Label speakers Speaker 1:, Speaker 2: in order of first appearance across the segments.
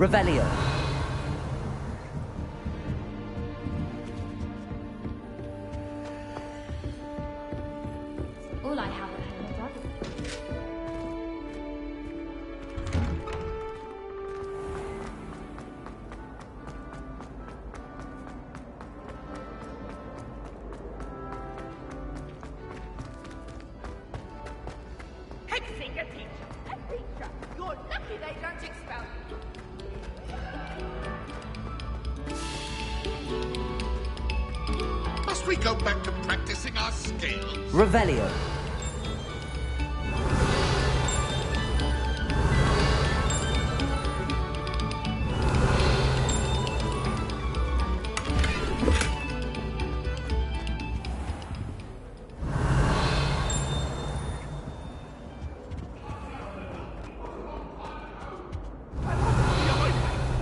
Speaker 1: Revelio.
Speaker 2: All I have at home are brothers.
Speaker 3: Headfinger teacher! A teacher! You're lucky they don't expel you!
Speaker 4: Must we go back to practicing our skills?
Speaker 1: Revelio.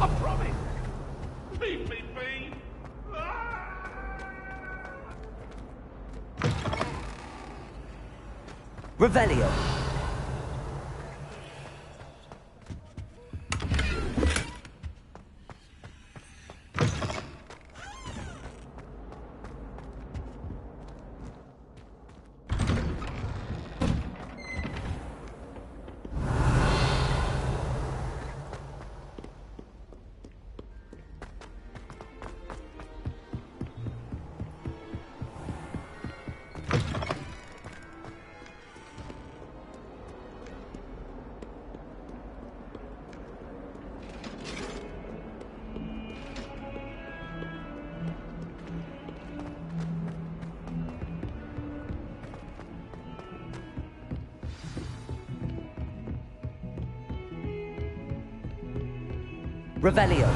Speaker 4: I promise! Leave me be!
Speaker 1: Revelio. Revelio.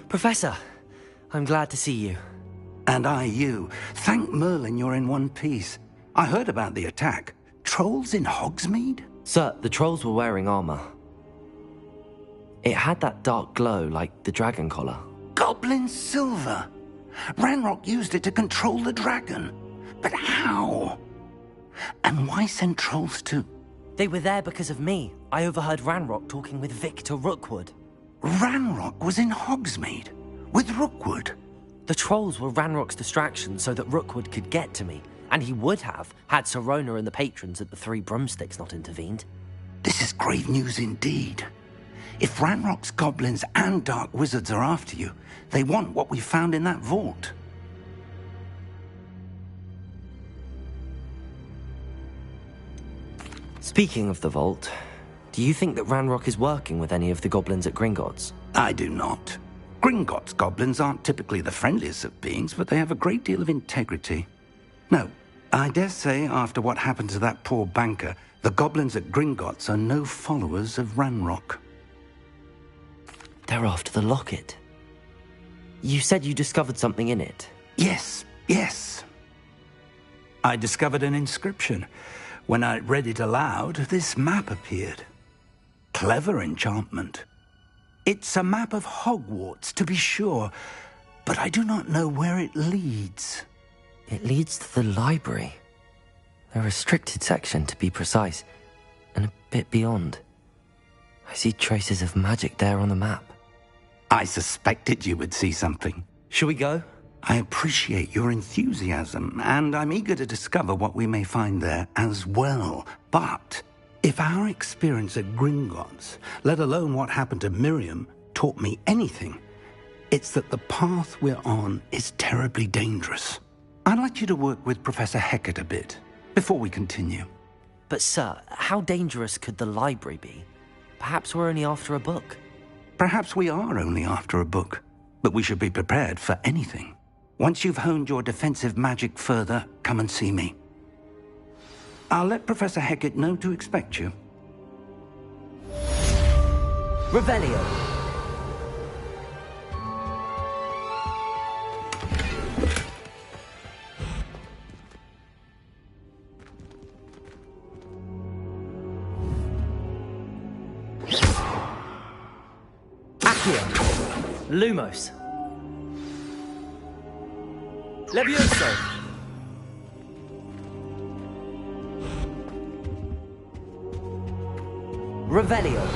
Speaker 1: Professor, I'm glad to see you.
Speaker 5: And I you. Thank Merlin you're in one piece. I heard about the attack. Trolls in Hogsmeade?
Speaker 1: Sir, the trolls were wearing armor. It had that dark glow like the dragon collar.
Speaker 5: Goblin silver! Ranrock used it to control the dragon. But how? And why send trolls to...
Speaker 1: They were there because of me. I overheard Ranrock talking with Victor Rookwood.
Speaker 5: Ranrock was in Hogsmeade? With Rookwood?
Speaker 1: The trolls were Ranrock's distraction so that Rookwood could get to me, and he would have had Sirona and the patrons at the Three Broomsticks not intervened.
Speaker 5: This is grave news indeed. If Ranrock's goblins and dark wizards are after you, they want what we found in that vault.
Speaker 1: Speaking of the vault, do you think that Ranrock is working with any of the goblins at Gringotts?
Speaker 5: I do not. Gringotts goblins aren't typically the friendliest of beings, but they have a great deal of integrity. No, I dare say after what happened to that poor banker, the goblins at Gringotts are no followers of Ranrock.
Speaker 1: They're after the locket. You said you discovered something in it.
Speaker 5: Yes. I discovered an inscription. When I read it aloud, this map appeared. Clever enchantment. It's a map of Hogwarts, to be sure, but I do not know where it leads.
Speaker 1: It leads to the library. A restricted section, to be precise, and a bit beyond. I see traces of magic there on the map.
Speaker 5: I suspected you would see something.
Speaker 1: Shall we go?
Speaker 5: I appreciate your enthusiasm, and I'm eager to discover what we may find there as well. But if our experience at Gringotts, let alone what happened to Miriam, taught me anything, it's that the path we're on is terribly dangerous. I'd like you to work with Professor Hecat a bit before we continue.
Speaker 1: But sir, how dangerous could the library be? Perhaps we're only after a book.
Speaker 5: Perhaps we are only after a book, but we should be prepared for anything. Once you've honed your defensive magic further, come and see me. I'll let Professor Hecat know to expect you.
Speaker 1: Revelio. Accio. Lumos. Levioso. Revelio.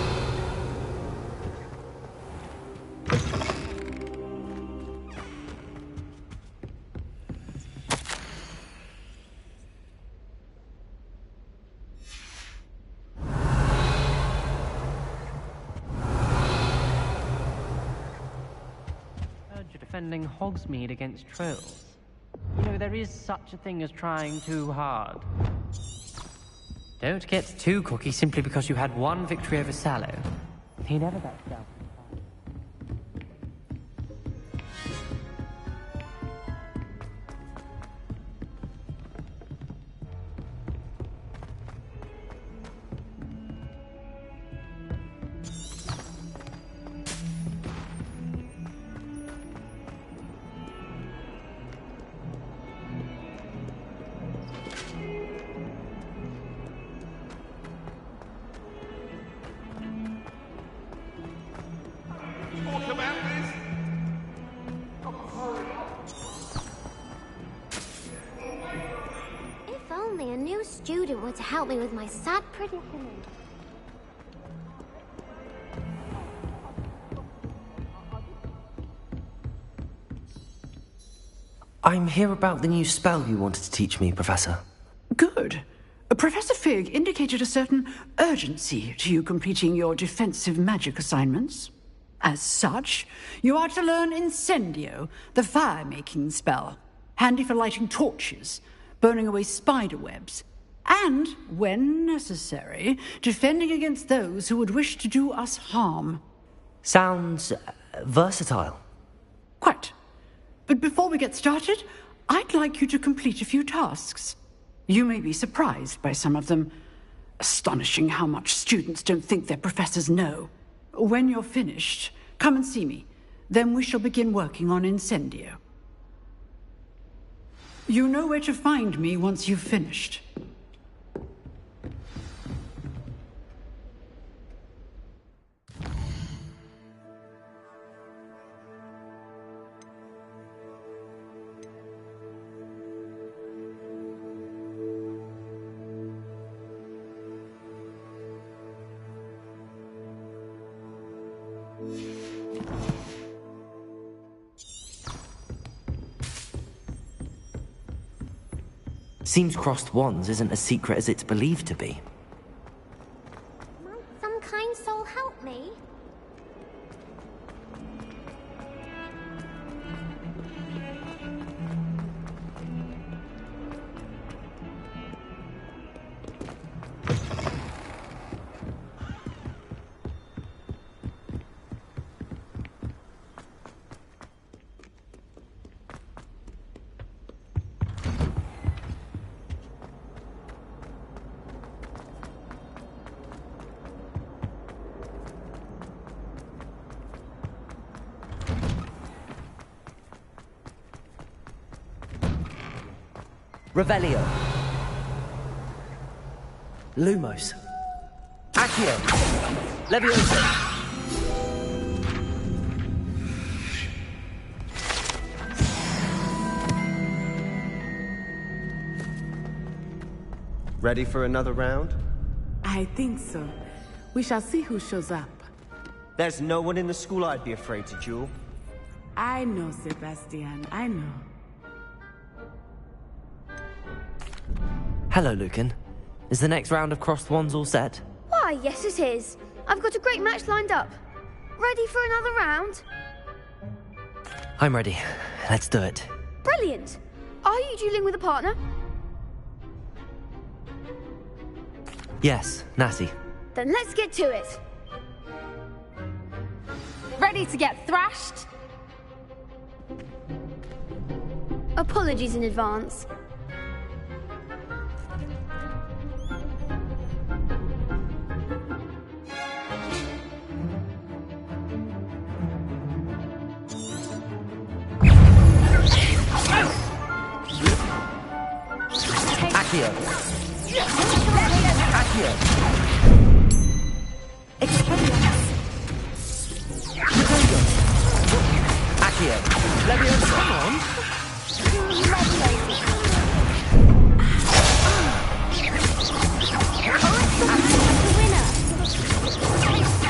Speaker 2: You're defending Hogsmeade against trolls. You know, there is such a thing as trying too hard. Don't get too cocky simply because you had one victory over Sallow. He never backs down.
Speaker 4: Talk about this.
Speaker 6: If only a new student were to help me with my sad predicament.
Speaker 1: I'm here about the new spell you wanted to teach me, Professor.
Speaker 7: Good. Professor Fig indicated a certain urgency to you completing your defensive magic assignments. As such, you are to learn Incendio, the fire-making spell, handy for lighting torches, burning away spider webs, and, when necessary, defending against those who would wish to do us harm.
Speaker 1: Sounds versatile.
Speaker 7: Quite. But before we get started, I'd like you to complete a few tasks. You may be surprised by some of them. Astonishing how much students don't think their professors know. When you're finished, come and see me. Then we shall begin working on Incendio. You know where to find me once you've finished.
Speaker 1: Seems crossed wands isn't as secret as it's believed to be.
Speaker 6: Might some kind soul help me?
Speaker 1: Revelio. Lumos. Accio. Levioso.
Speaker 8: Ready for another round?
Speaker 9: I think so. We shall see who shows up.
Speaker 8: There's no one in the school I'd be afraid to duel.
Speaker 9: I know, Sebastian. I know.
Speaker 1: Hello, Lucan. Is the next round of crossed wands all set?
Speaker 6: Why, yes it is. I've got a great match lined up. Ready for another round?
Speaker 1: I'm ready. Let's do it.
Speaker 6: Brilliant. Are you dueling with a partner?
Speaker 1: Yes, Natty.
Speaker 6: Then let's get to it.
Speaker 10: Ready to get thrashed?
Speaker 6: Apologies in advance.
Speaker 1: Accio. Accio.
Speaker 7: Expelliarmus.
Speaker 1: Accio! Leviosa!
Speaker 2: Come on!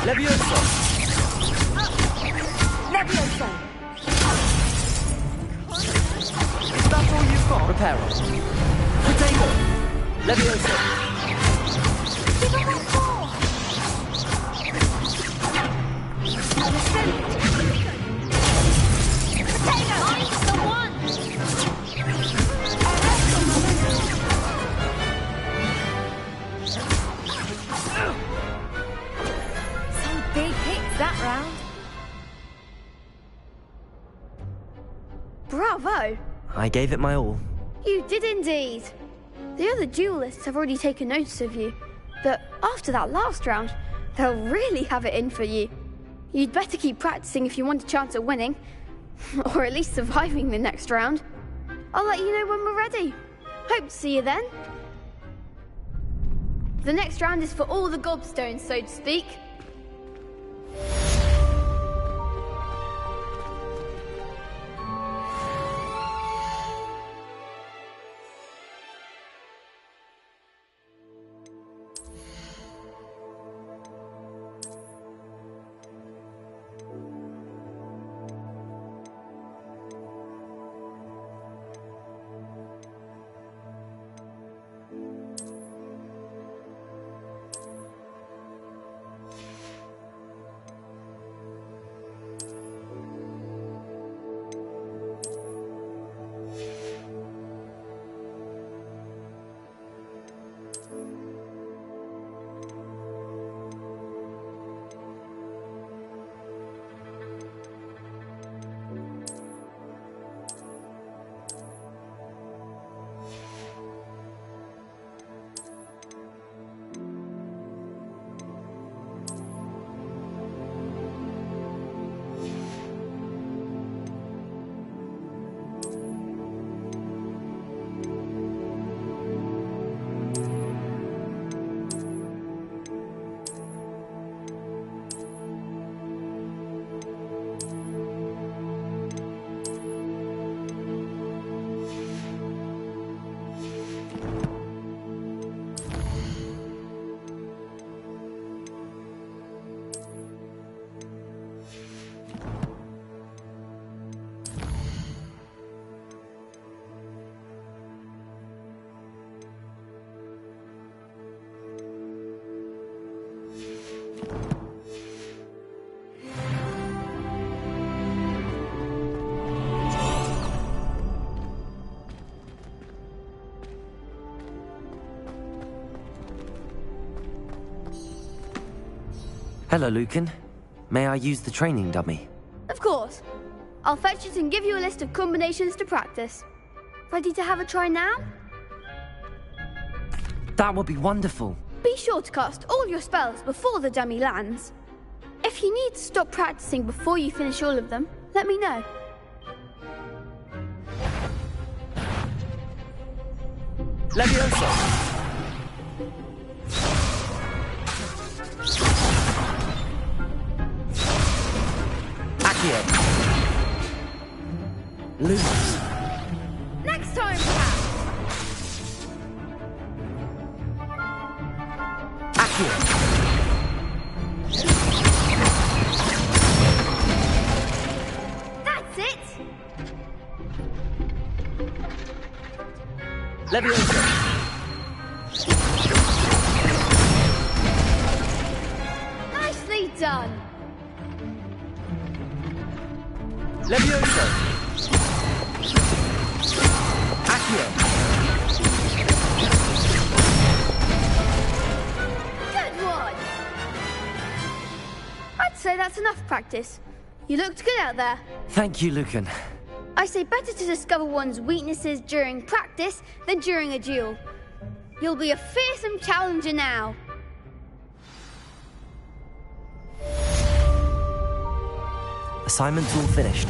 Speaker 1: Leviosa!
Speaker 10: Leviosa!
Speaker 1: Is that all you've got? Repair on. Potato! Leviosa!
Speaker 10: Give him one more! Potato! I'm the one! Some big hits that round.
Speaker 6: Bravo!
Speaker 1: I gave it my all.
Speaker 6: You did indeed. The other duelists have already taken notice of you, but after that last round, they'll really have it in for you. You'd better keep practicing if you want a chance at winning, or at least surviving the next round. I'll let you know when we're ready. Hope to see you then. The next round is for all the gobstones, so to speak.
Speaker 1: Hello, Lucan. May I use the training dummy?
Speaker 6: Of course. I'll fetch it and give you a list of combinations to practice. Ready to have a try now?
Speaker 1: That would be wonderful.
Speaker 6: Be sure to cast all your spells before the dummy lands. If you need to stop practicing before you finish all of them, let me know.
Speaker 1: Leviosa! Accio! Lose!
Speaker 10: Next time, perhaps!
Speaker 1: Accio!
Speaker 6: That's it!
Speaker 1: Leviosa!
Speaker 6: Nicely done!
Speaker 1: Leviosa! Accio!
Speaker 6: Good one! I'd say that's enough practice. You looked good out there.
Speaker 1: Thank you, Lucan.
Speaker 6: I say better to discover one's weaknesses during practice than during a duel. You'll be a fearsome challenger now.
Speaker 1: Assignment's all finished.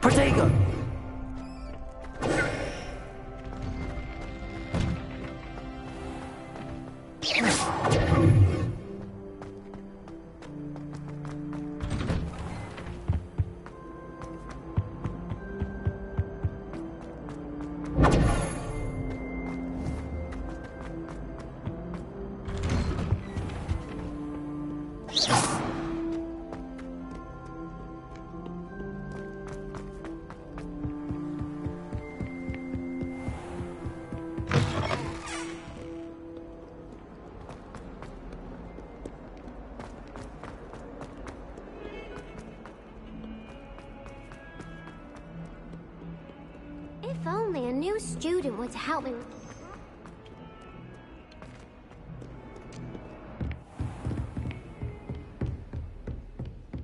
Speaker 1: Protego!
Speaker 10: If only a new student were to help me with...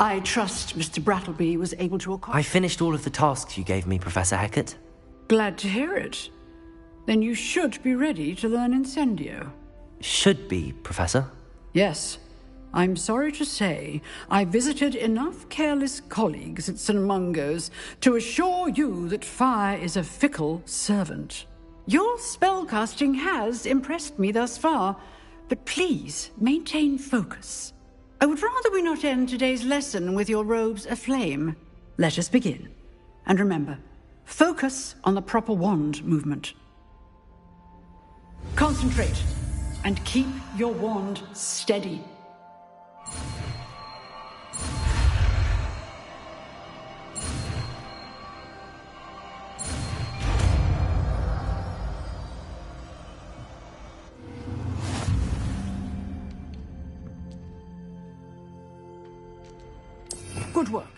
Speaker 7: I trust Mr. Brattleby was able to
Speaker 1: I finished all of the tasks you gave me, Professor Hecat.
Speaker 7: Glad to hear it. Then you should be ready to learn Incendio.
Speaker 1: Should be, Professor.
Speaker 7: Yes. I'm sorry to say, I visited enough careless colleagues at St. Mungo's to assure you that fire is a fickle servant. Your spellcasting has impressed me thus far, but please maintain focus. I would rather we not end today's lesson with your robes aflame. Let us begin. And remember, focus on the proper wand movement. Concentrate, and keep your wand steady. Good work.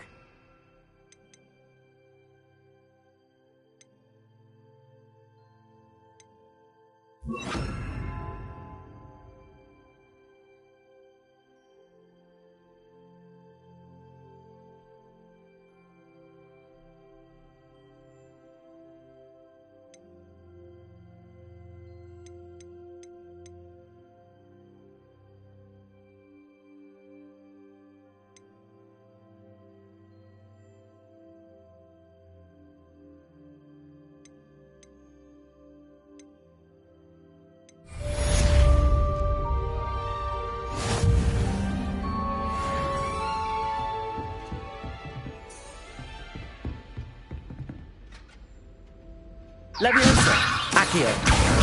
Speaker 1: Leviosa! Accio!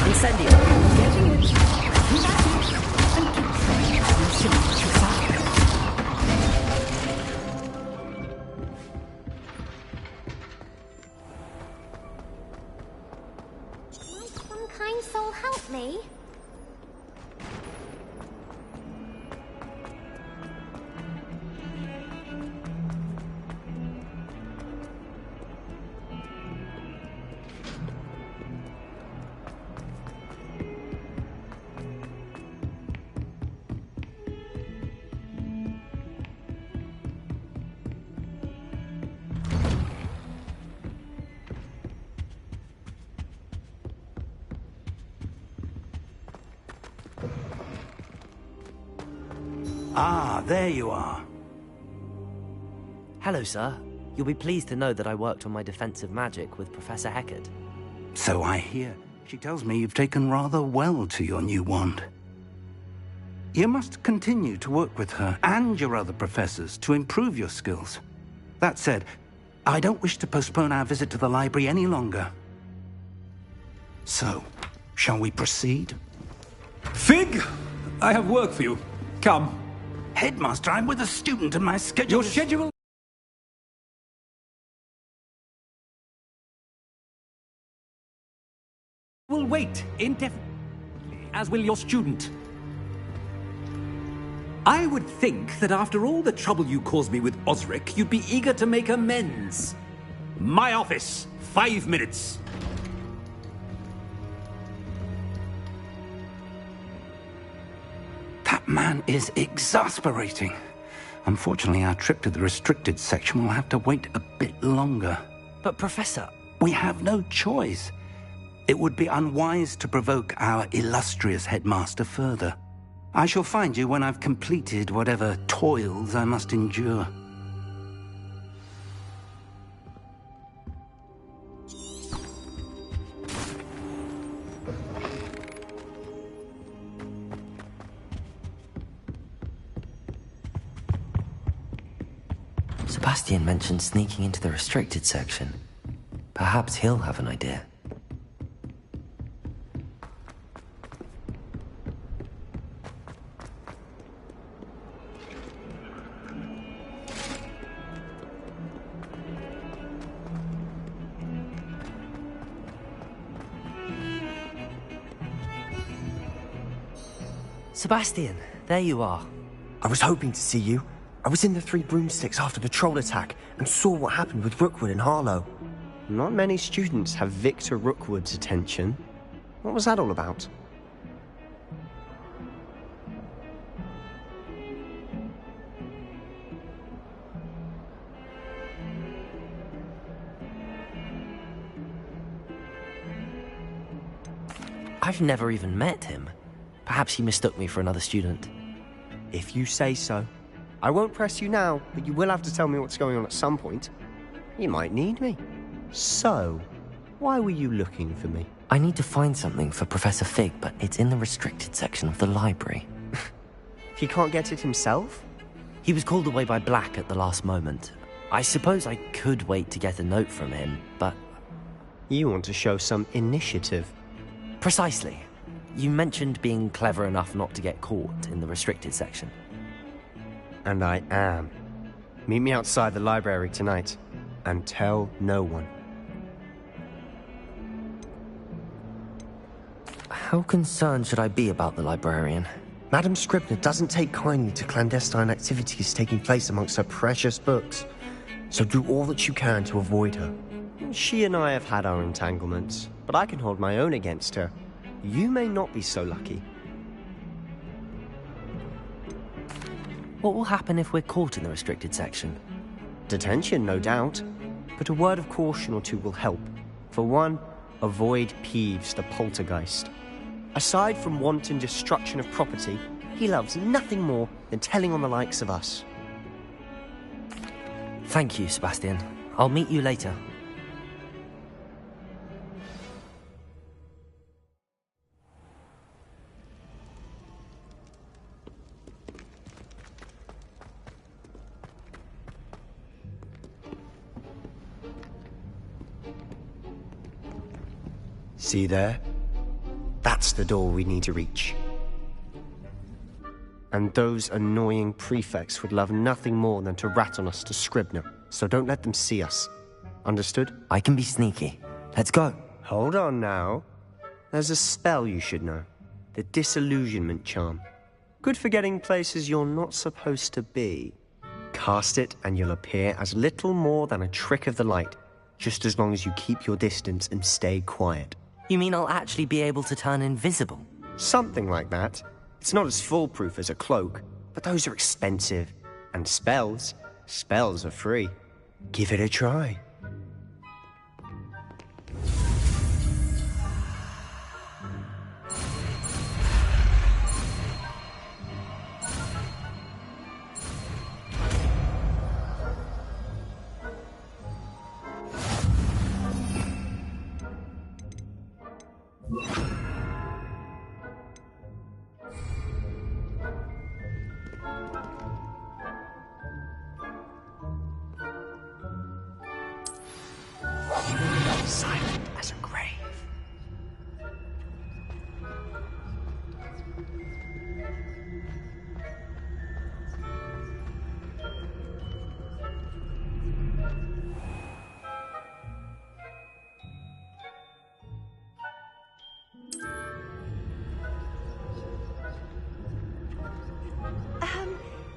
Speaker 1: Incendio!
Speaker 7: Getting it. And keep trying to insulate your fire.
Speaker 10: Might some kind soul help me?
Speaker 5: Ah, there you are.
Speaker 1: Hello, sir. You'll be pleased to know that I worked on my defensive magic with Professor Hecat.
Speaker 5: So I hear. She tells me you've taken rather well to your new wand. You must continue to work with her and your other professors to improve your skills. That said, I don't wish to postpone our visit to the library any longer. So, shall we proceed?
Speaker 11: Fig! I have work for you. Come.
Speaker 5: Headmaster, I'm with a student and my schedule
Speaker 11: Your schedule will wait indefinitely, as will your student. I would think that after all the trouble you caused me with Osric, you'd be eager to make amends. My office, 5 minutes.
Speaker 5: That man is exasperating. Unfortunately, our trip to the restricted section will have to wait a bit longer.
Speaker 1: But Professor...
Speaker 5: We have no choice. It would be unwise to provoke our illustrious headmaster further. I shall find you when I've completed whatever toils I must endure.
Speaker 1: Sebastian mentioned sneaking into the restricted section. Perhaps he'll have an idea. Sebastian, there you are.
Speaker 8: I was hoping to see you. I was in the Three Broomsticks after the troll attack and saw what happened with Rookwood and Harlow. Not many students have Victor Rookwood's attention. What was that all about?
Speaker 1: I've never even met him. Perhaps he mistook me for another student.
Speaker 8: If you say so. I won't press you now, but you will have to tell me what's going on at some point. You might need me. So, why were you looking for me?
Speaker 1: I need to find something for Professor Fig, but it's in the restricted section of the library.
Speaker 8: He can't get it himself?
Speaker 1: He was called away by Black at the last moment. I suppose I could wait to get a note from him, but...
Speaker 8: You want to show some initiative.
Speaker 1: Precisely. You mentioned being clever enough not to get caught in the restricted section.
Speaker 8: And I am. Meet me outside the library tonight, and tell no one.
Speaker 1: How concerned should I be about the librarian?
Speaker 8: Madam Scribner doesn't take kindly to clandestine activities taking place amongst her precious books, so do all that you can to avoid her. She and I have had our entanglements, but I can hold my own against her. You may not be so lucky.
Speaker 1: What will happen if we're caught in the restricted section?
Speaker 8: Detention, no doubt. But a word of caution or two will help. For one, avoid Peeves, the poltergeist. Aside from wanton destruction of property, he loves nothing more than telling on the likes of us.
Speaker 1: Thank you, Sebastian. I'll meet you later.
Speaker 8: See there? That's the door we need to reach. And those annoying prefects would love nothing more than to rat on us to Scribner, so don't let them see us. Understood?
Speaker 1: I can be sneaky. Let's go.
Speaker 8: Hold on now. There's a spell you should know. The Disillusionment Charm. Good for getting places you're not supposed to be. Cast it and you'll appear as little more than a trick of the light, just as long as you keep your distance and stay quiet.
Speaker 1: You mean I'll actually be able to turn invisible?
Speaker 8: Something like that. It's not as foolproof as a cloak, but those are expensive. And spells are free. Give it a try.
Speaker 1: Silent as a grave.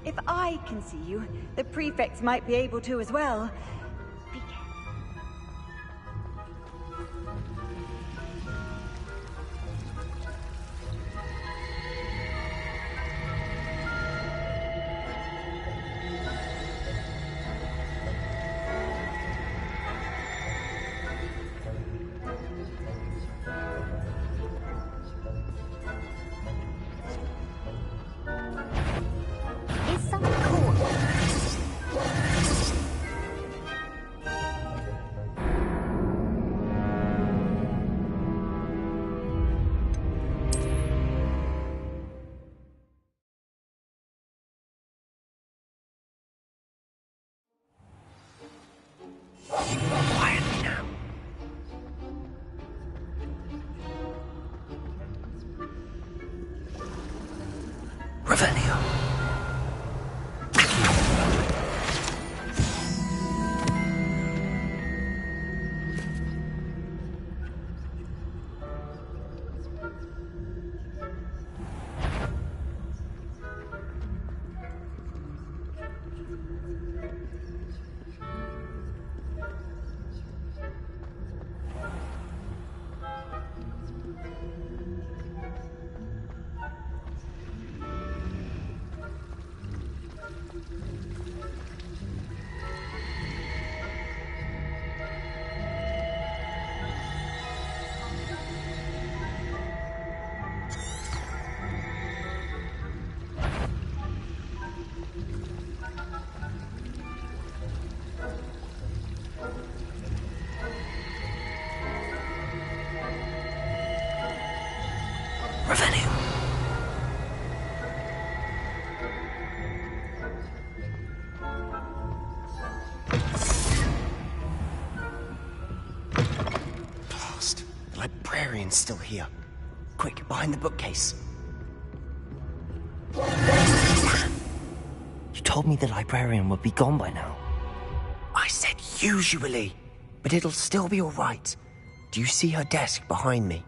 Speaker 12: If I can see you, the prefects might be able to as well. Be careful.
Speaker 1: Revelio.
Speaker 8: Blast. The librarian's still here. Quick, behind the bookcase.
Speaker 1: You told me the librarian would be gone by now.
Speaker 8: I said usually, but it'll still be all right. Do you see her desk behind me?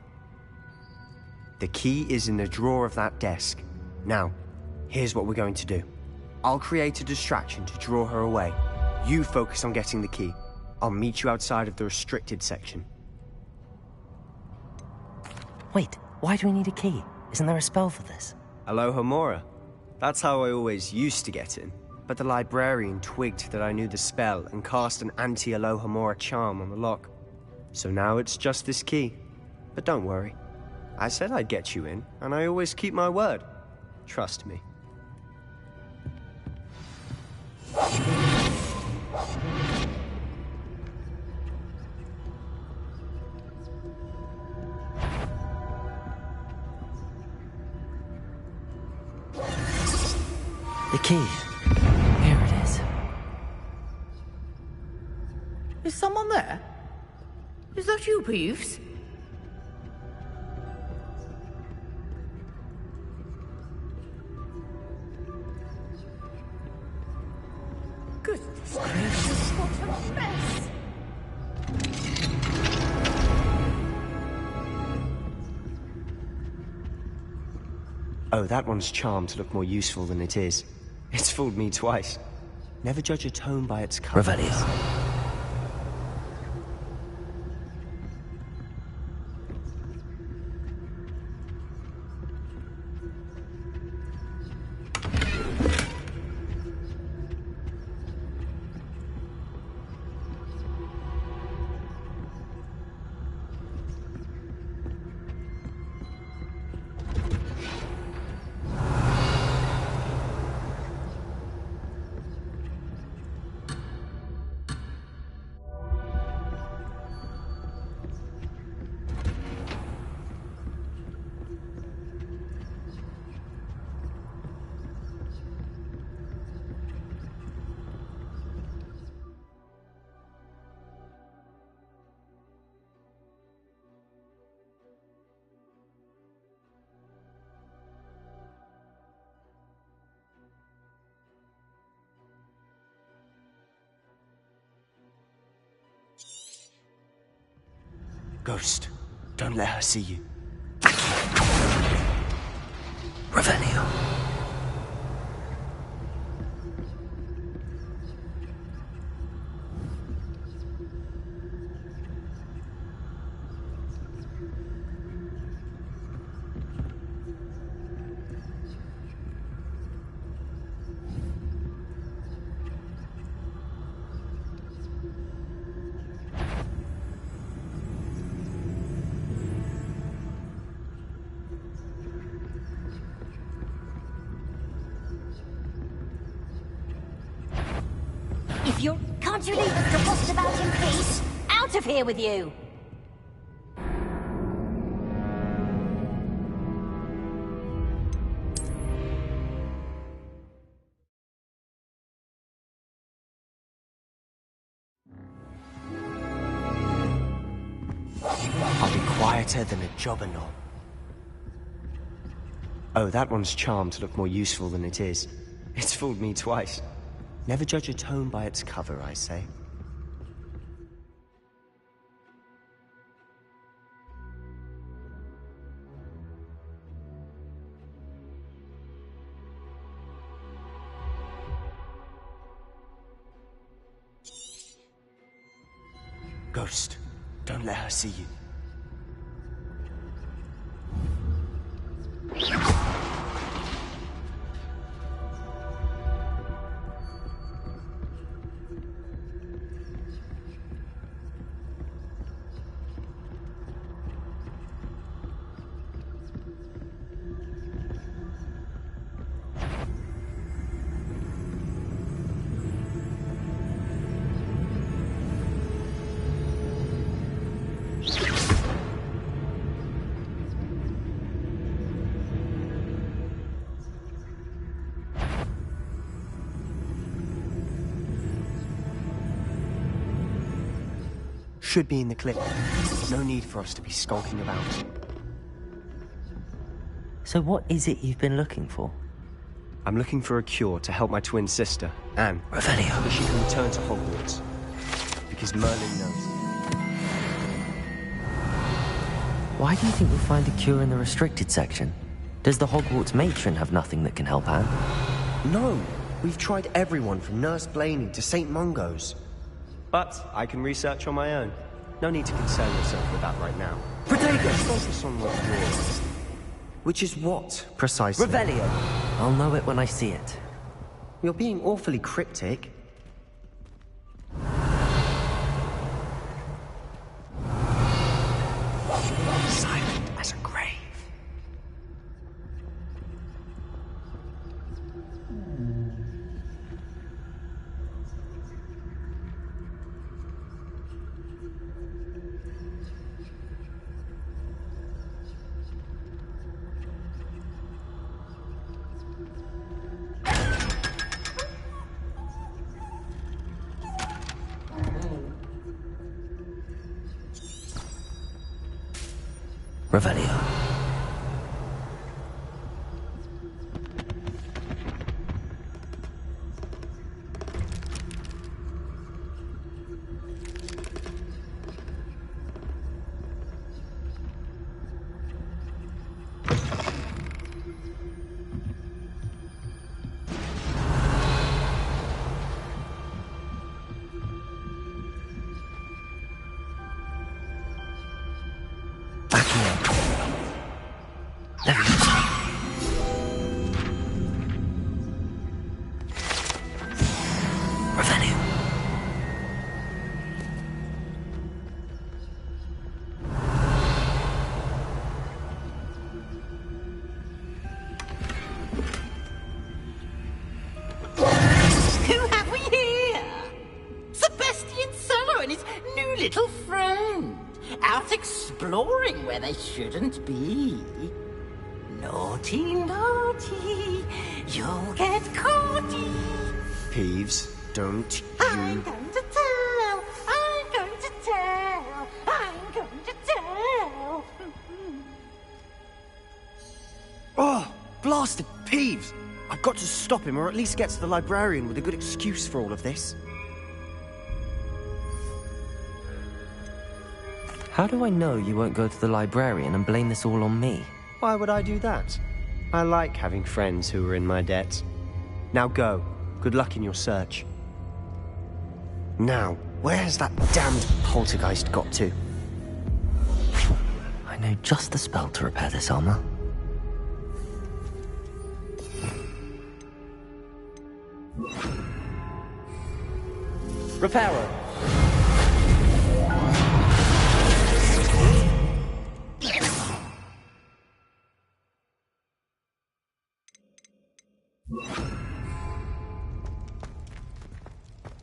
Speaker 8: The key is in the drawer of that desk. Now, here's what we're going to do. I'll create a distraction to draw her away. You focus on getting the key. I'll meet you outside of the restricted section.
Speaker 1: Wait, why do we need a key? Isn't there a spell for this?
Speaker 8: Alohomora. That's how I always used to get in. But the librarian twigged that I knew the spell and cast an anti-Alohomora charm on the lock. So now it's just this key. But don't worry. I said I'd get you in, and I always keep my word. Trust me.
Speaker 1: The key. Here it is.
Speaker 3: Is someone there? Is that you, Peeves? Goodness gracious, what a mess!
Speaker 8: Oh, that one's charmed to look more useful than it is. It's fooled me twice. Never judge a tome by its cover.
Speaker 1: Revelio.
Speaker 8: Ghost, don't let her see you.
Speaker 1: Revelio.
Speaker 10: Can't you leave us to boss about in peace? Out of here with you!
Speaker 8: I'll be quieter than a jobberknoll. Oh, that one's charmed to look more useful than it is. It's fooled me twice. Never judge a tome by its cover, I say. Ghost, don't let her see you. should be in the clip. No need for us to be skulking about.
Speaker 1: So what is it you've been looking for?
Speaker 8: I'm looking for a cure to help my twin sister, Anne.
Speaker 1: Revelio.
Speaker 8: So she can return to Hogwarts. Because Merlin knows.
Speaker 1: Why do you think we'll find a cure in the restricted section? Does the Hogwarts matron have nothing that can help Anne?
Speaker 8: No. We've tried everyone from Nurse Blaney to St. Mungo's. But I can research on my own. No need to concern yourself with that right now.
Speaker 1: Protego!
Speaker 8: Focus on what yours. Which is what, precisely?
Speaker 1: Revelio! I'll know it when I see it.
Speaker 8: You're being awfully cryptic. Silent as a grave.
Speaker 1: Revelio.
Speaker 13: Little friend, out exploring where they shouldn't be. Naughty, naughty, you'll get caughty.
Speaker 8: Peeves, don't you...
Speaker 13: I'm going to tell, I'm going to tell, I'm going to tell.
Speaker 8: Oh, blasted Peeves! I've got to stop him, or at least get to the librarian with a good excuse for all of this.
Speaker 1: How do I know you won't go to the librarian and blame this all on me?
Speaker 8: Why would I do that? I like having friends who are in my debt. Now go. Good luck in your search. Now, where has that damned poltergeist got to?
Speaker 1: I know just the spell to repair this armor. Reparo!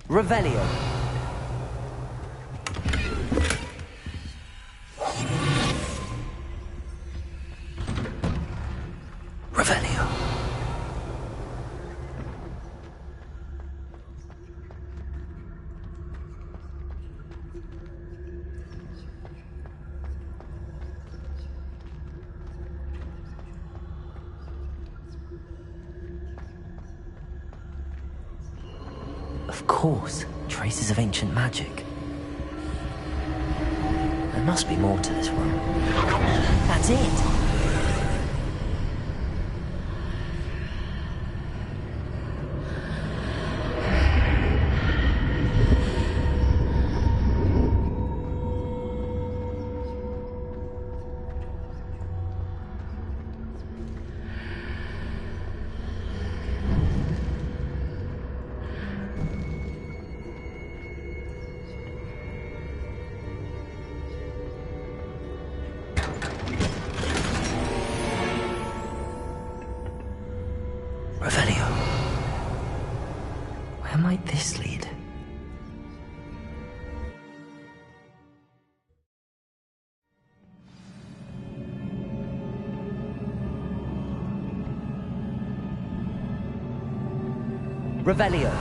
Speaker 1: Revelio. Revelio. Of course, traces of ancient magic. There must be more to this room. That's it! Revelio. Where might this lead? Revelio.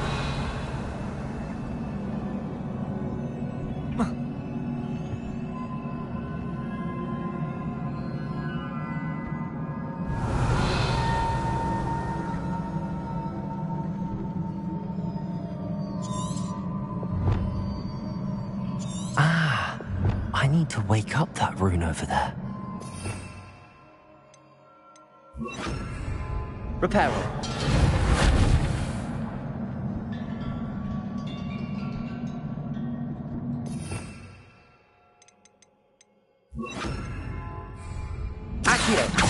Speaker 1: need to wake up that rune over there.
Speaker 2: Reparo. Accio.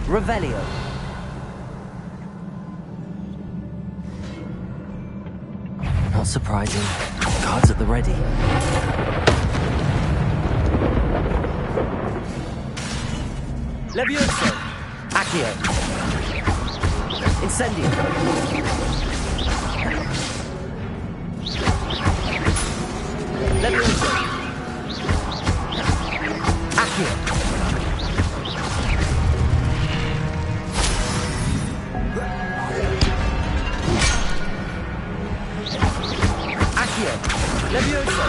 Speaker 2: Revelio.
Speaker 1: Not surprising. Cards at the ready.
Speaker 2: Levioso. Accio. Incendio. Levioso. Accio. Levioso.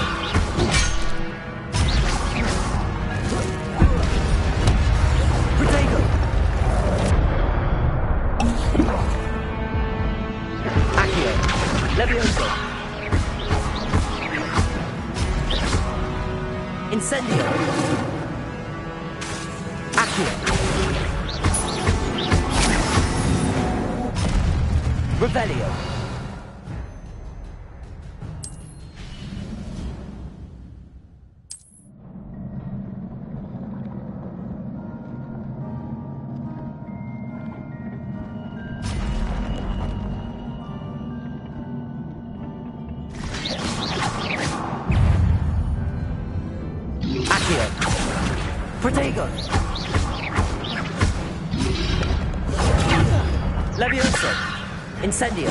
Speaker 2: Protego. Accio. Levioso. Incendio. Accio. Revelio. Protego. Levioso. Incendio.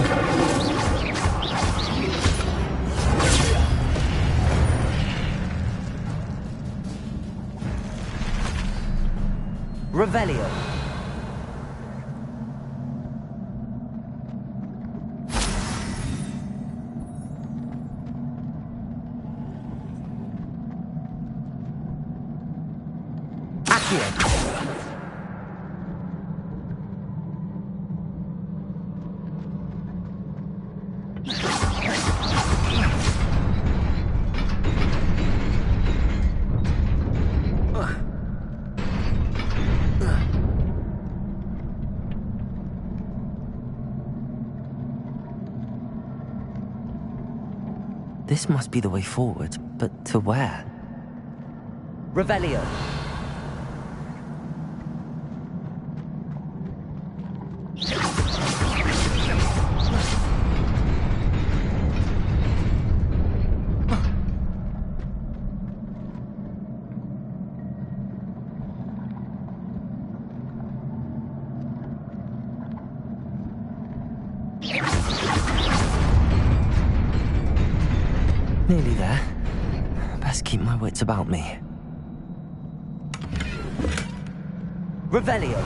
Speaker 2: Revelio.
Speaker 1: This must be the way forward, but to where?
Speaker 2: Revelio.
Speaker 1: Nearly there. Best keep my wits about me.
Speaker 2: Revelio.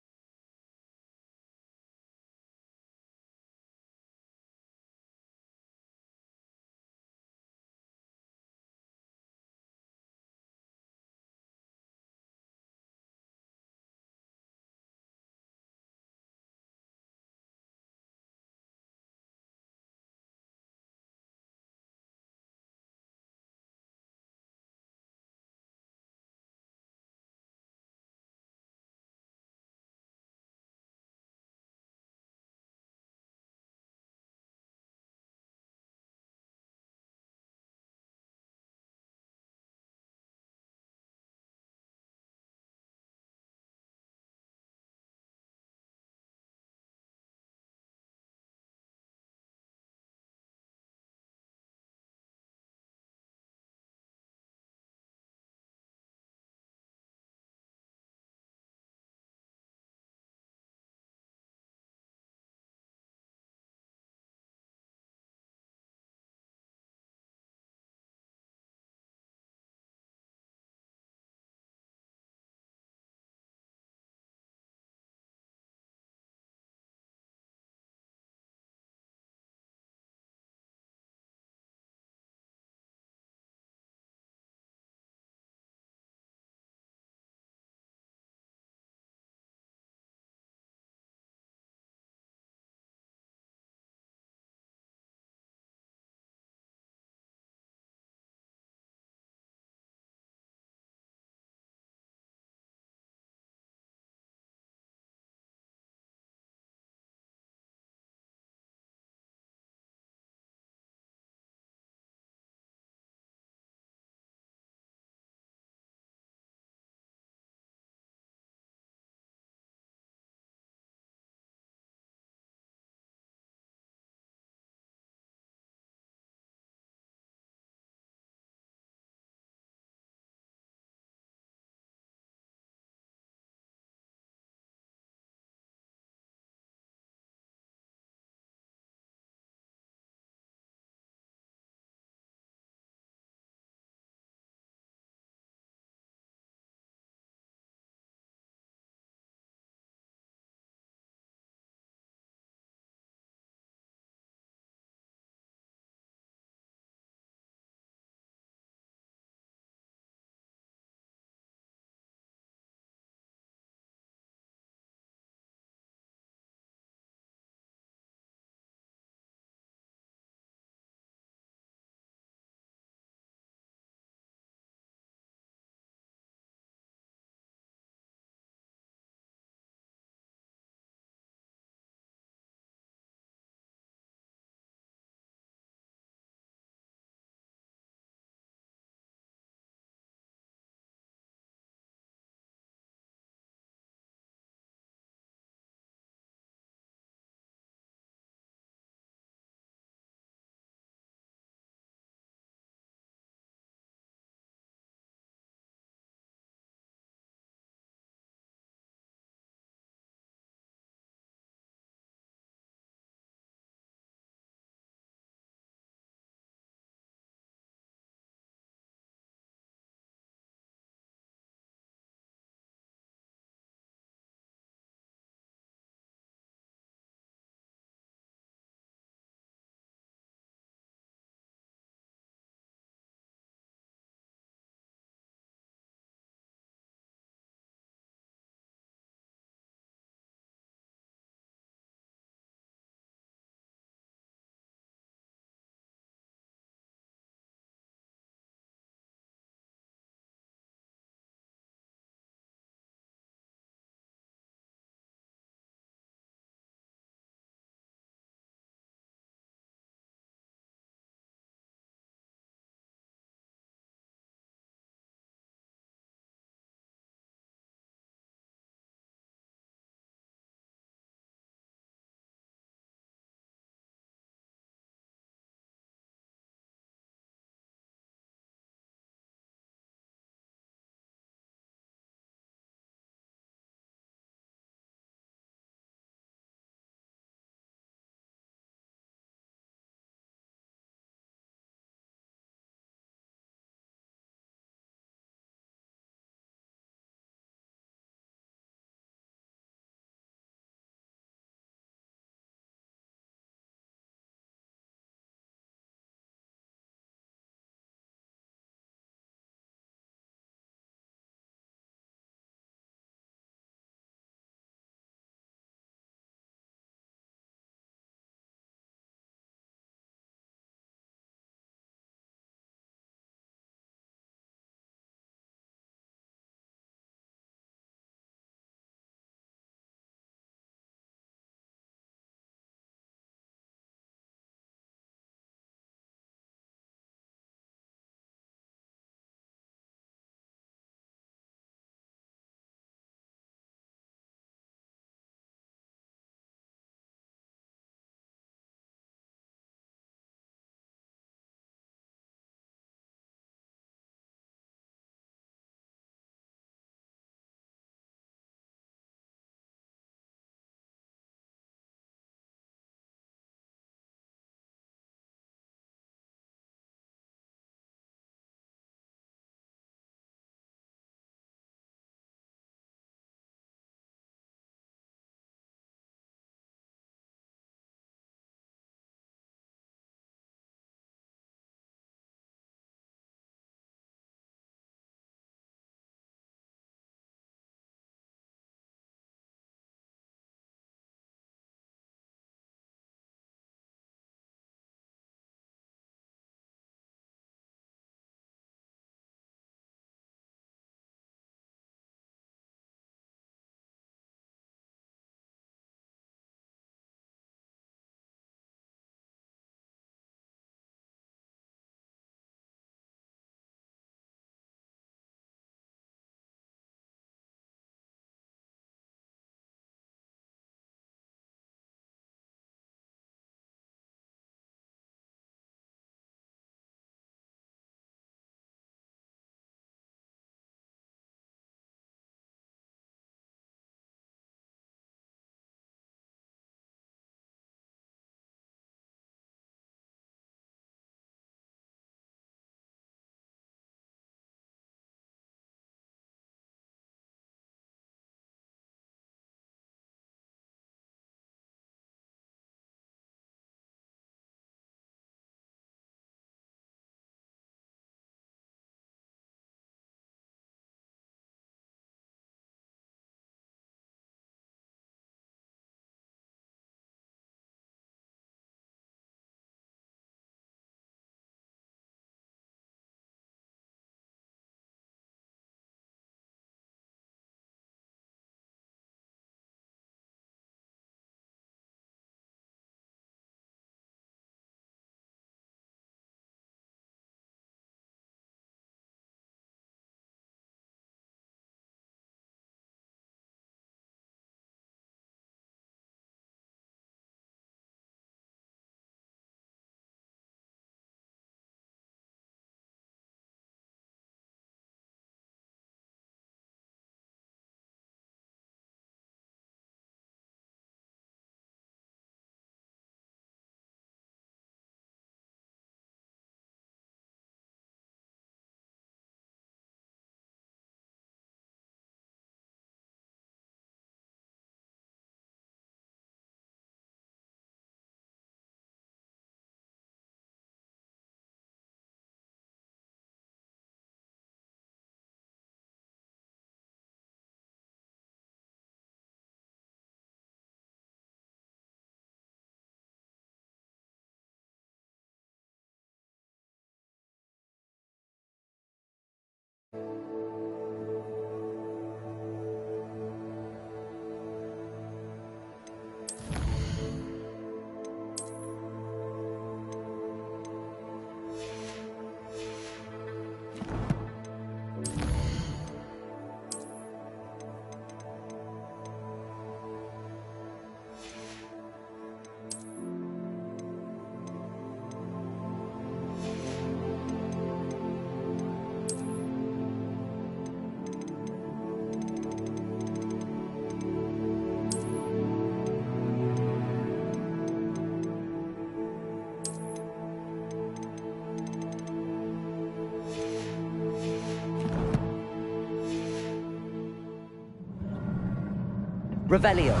Speaker 1: Revelio.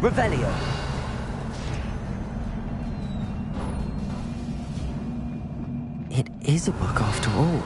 Speaker 1: Revelio. It is a book after all.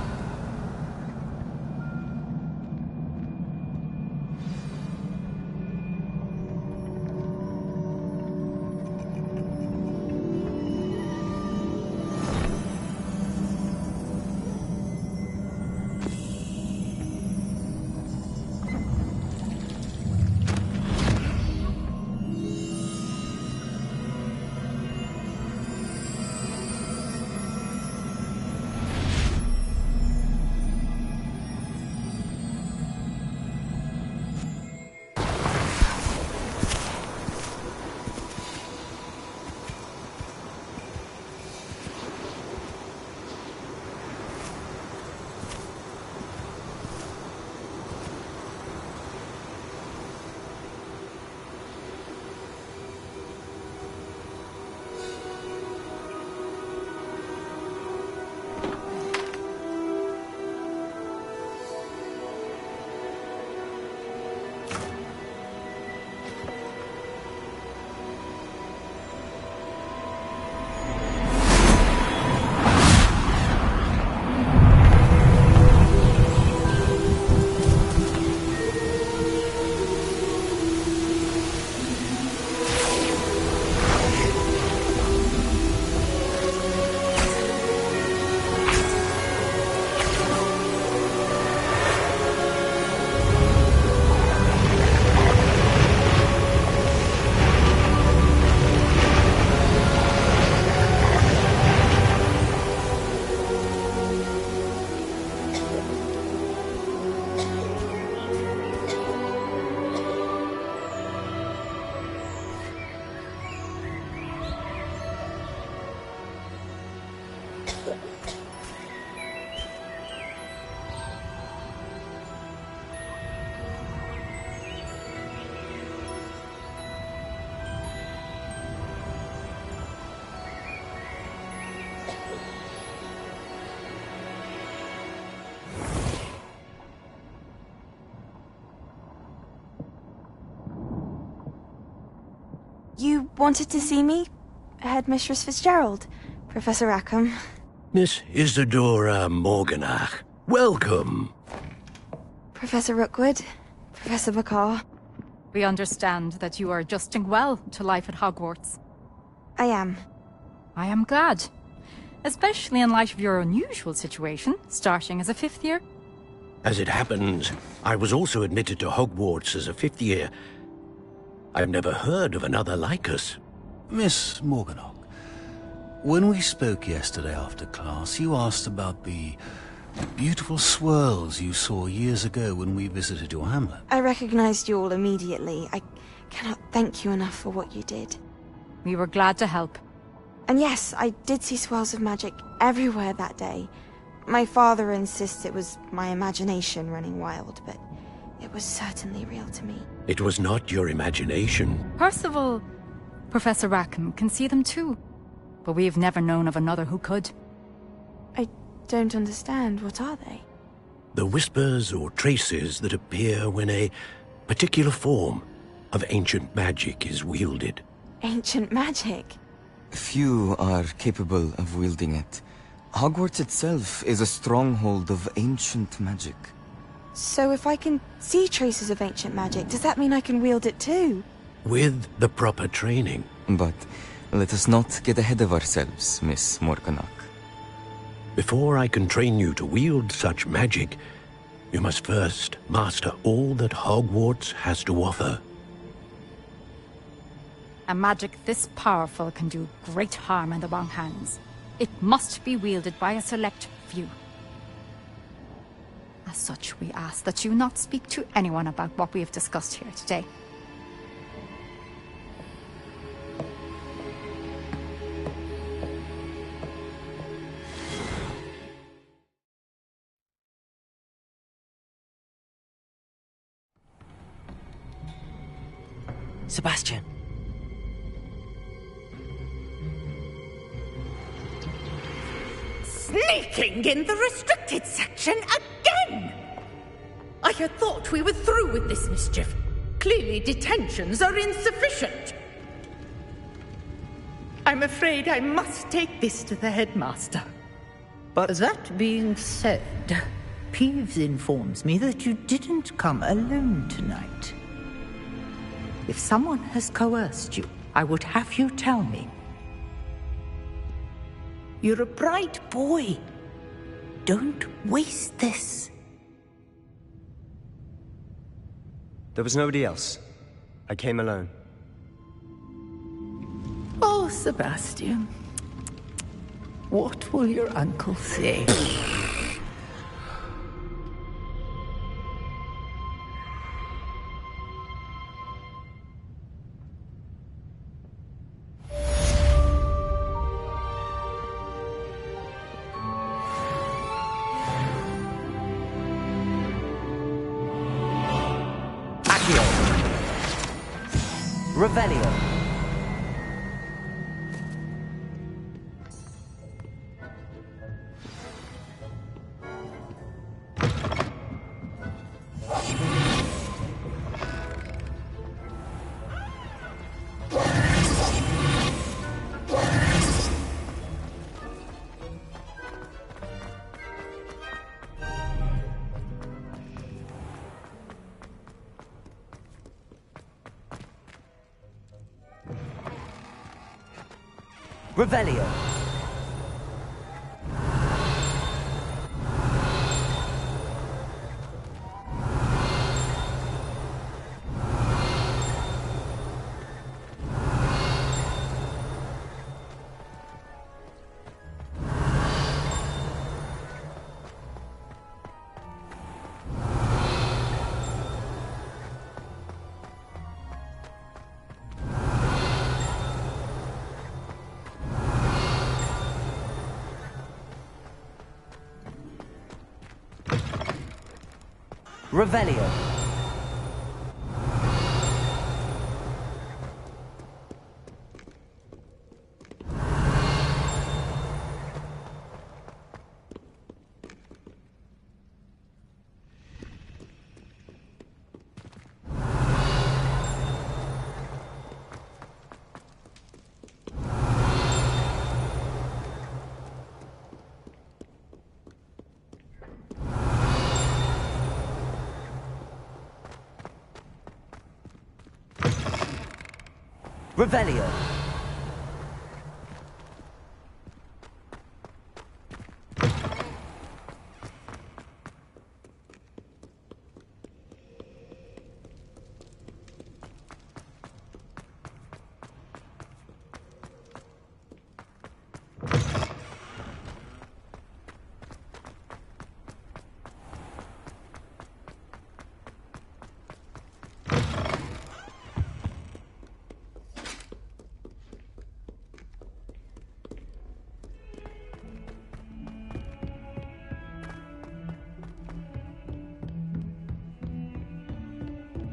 Speaker 12: You wanted to see me? Headmistress Fitzgerald? Professor Rackham?
Speaker 14: Miss Isadora Morganach, welcome.
Speaker 12: Professor Rookwood? Professor Bakar?
Speaker 15: We understand that you are adjusting well to life at Hogwarts.
Speaker 12: I am.
Speaker 15: I am glad. Especially in light of your unusual situation, starting as a 5th year.
Speaker 14: As it happens, I was also admitted to Hogwarts as a 5th year. I've never heard of another like us.
Speaker 16: Miss Morganach, when we spoke yesterday after class, you asked about the beautiful swirls you saw years ago when we visited your hamlet.
Speaker 12: I recognized you all immediately. I cannot thank you enough for what you did.
Speaker 15: We were glad to help.
Speaker 12: And yes, I did see swirls of magic everywhere that day. My father insists it was my imagination running wild, but it was certainly real to me.
Speaker 14: It was not your imagination.
Speaker 15: Percival, Professor Rackham can see them too. But we've never known of another who could.
Speaker 12: I don't understand. What are they?
Speaker 14: The whispers or traces that appear when a particular form of ancient magic is wielded.
Speaker 12: Ancient magic?
Speaker 1: Few are capable of wielding it.
Speaker 17: Hogwarts itself is a stronghold of ancient magic.
Speaker 12: So if I can see traces of ancient magic, does that mean I can wield it too?
Speaker 14: With the proper training.
Speaker 17: But let us not get ahead of ourselves, Miss Morganach.
Speaker 14: Before I can train you to wield such magic, you must first master all that Hogwarts has to offer.
Speaker 15: A magic this powerful can do great harm in the wrong hands. It must be wielded by a select few. As such, we ask that you not speak to anyone about what we have discussed here today.
Speaker 1: Sebastian.
Speaker 3: Sneaking in the restricted section again! I had thought we were through with this mischief. Clearly detentions are insufficient. I'm afraid I must take this to the headmaster.
Speaker 8: But
Speaker 3: that being said, Peeves informs me that you didn't come alone tonight. If someone has coerced you, I would have you tell me. You're a bright boy. Don't waste this.
Speaker 8: there was nobody else. I came alone.
Speaker 3: Oh, Sebastian. What will your uncle say?
Speaker 1: Revelio. Revelio. Revelio. Revelio.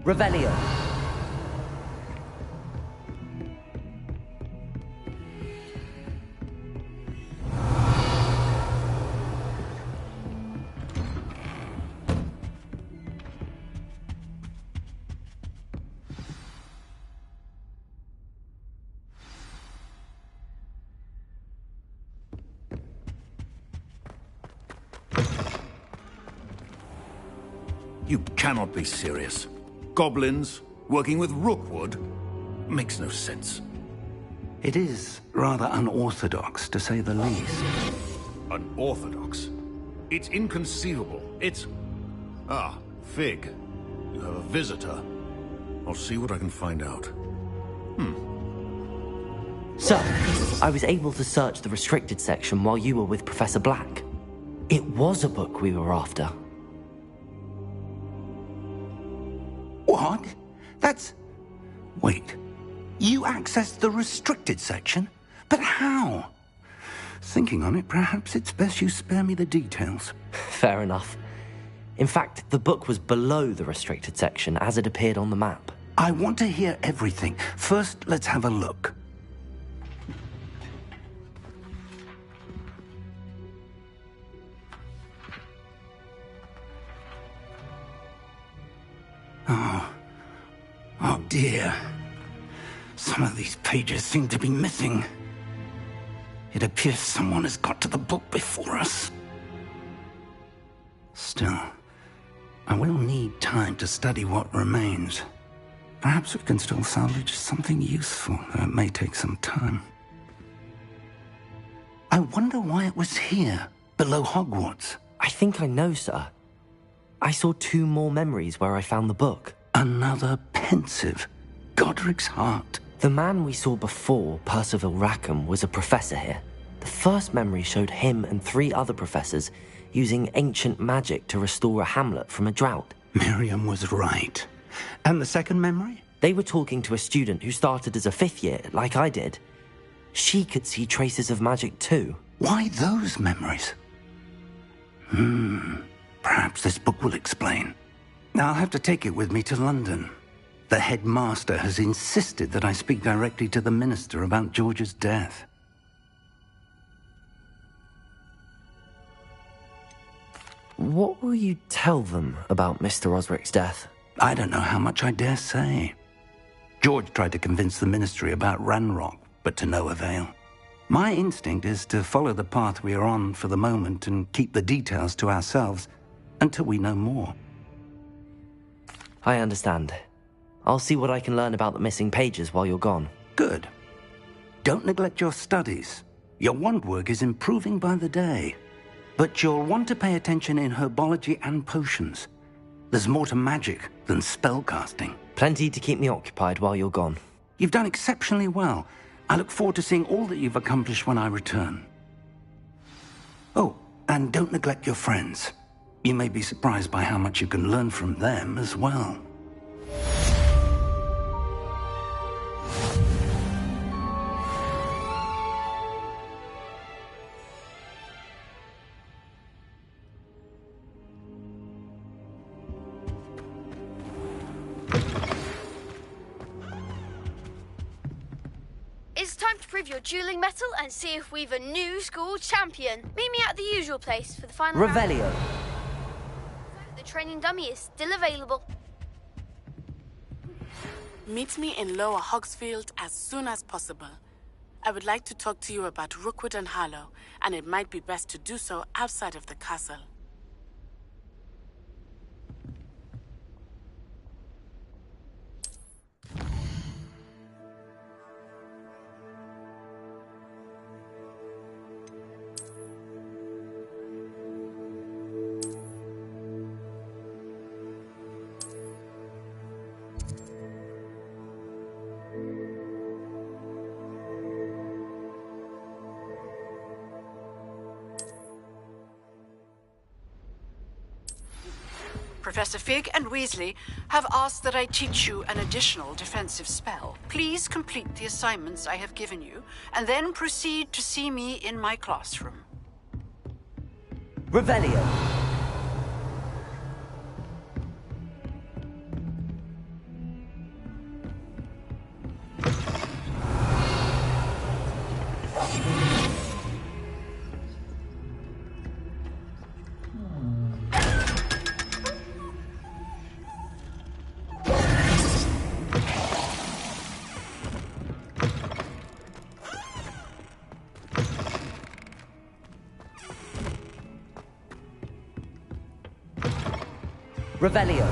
Speaker 1: Revelio.
Speaker 16: You cannot be serious. Goblins working with Rookwood? Makes no sense.
Speaker 5: It is rather unorthodox, to say the least.
Speaker 16: Unorthodox? It's inconceivable. It's... Ah, Fig. You have a visitor. I'll see what I can find out.
Speaker 1: So, I was able to search the restricted section while you were with Professor Black. It was a book we were after.
Speaker 5: What? That's... Wait. You accessed the restricted section? But how? Thinking on it, perhaps it's best you spare me the details.
Speaker 1: Fair enough. In fact, the book was below the restricted section as it appeared on the map.
Speaker 5: I want to hear everything. First, let's have a look. Oh dear. Some of these pages seem to be missing. It appears someone has got to the book before us. Still, I will need time to study what remains. Perhaps we can still salvage something useful, though it may take some time. I wonder why it was here, below Hogwarts.
Speaker 1: I think I know, sir. I saw 2 more memories where I found the book.
Speaker 5: Another pensive. Godric's heart.
Speaker 1: The man we saw before, Percival Rackham, was a professor here. The first memory showed him and 3 other professors using ancient magic to restore a hamlet from a drought.
Speaker 5: Miriam was right. And the second memory?
Speaker 1: They were talking to a student who started as a 5th year, like I did. She could see traces of magic too.
Speaker 5: Why those memories? Perhaps this book will explain. Now I'll have to take it with me to London. The headmaster has insisted that I speak directly to the minister about George's death.
Speaker 1: What will you tell them about Mr. Osric's death?
Speaker 5: I don't know how much I dare say. George tried to convince the ministry about Ranrock, but to no avail. My instinct is to follow the path we are on for the moment and keep the details to ourselves until we know more.
Speaker 1: I understand. I'll see what I can learn about the missing pages while you're gone.
Speaker 5: Good. Don't neglect your studies. Your wand work is improving by the day. But you'll want to pay attention in herbology and potions. There's more to magic than spellcasting.
Speaker 1: Plenty to keep me occupied while you're gone.
Speaker 5: You've done exceptionally well. I look forward to seeing all that you've accomplished when I return. Oh, and don't neglect your friends. You may be surprised by how much you can learn from them as well.
Speaker 6: It's time to prove your dueling mettle and see if we've a new school champion. Meet me at the usual place for the final
Speaker 1: Revelio.
Speaker 6: round. The training dummy is still available.
Speaker 18: Meet me in Lower Hogsfield as soon as possible. I would like to talk to you about Rookwood and Harlow, and it might be best to do so outside of the castle.
Speaker 7: Professor Fig and Weasley have asked that I teach you an additional defensive spell. Please complete the assignments I have given you, and then proceed to see me in my classroom.
Speaker 1: Revelio. Revelio.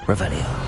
Speaker 1: Revelio.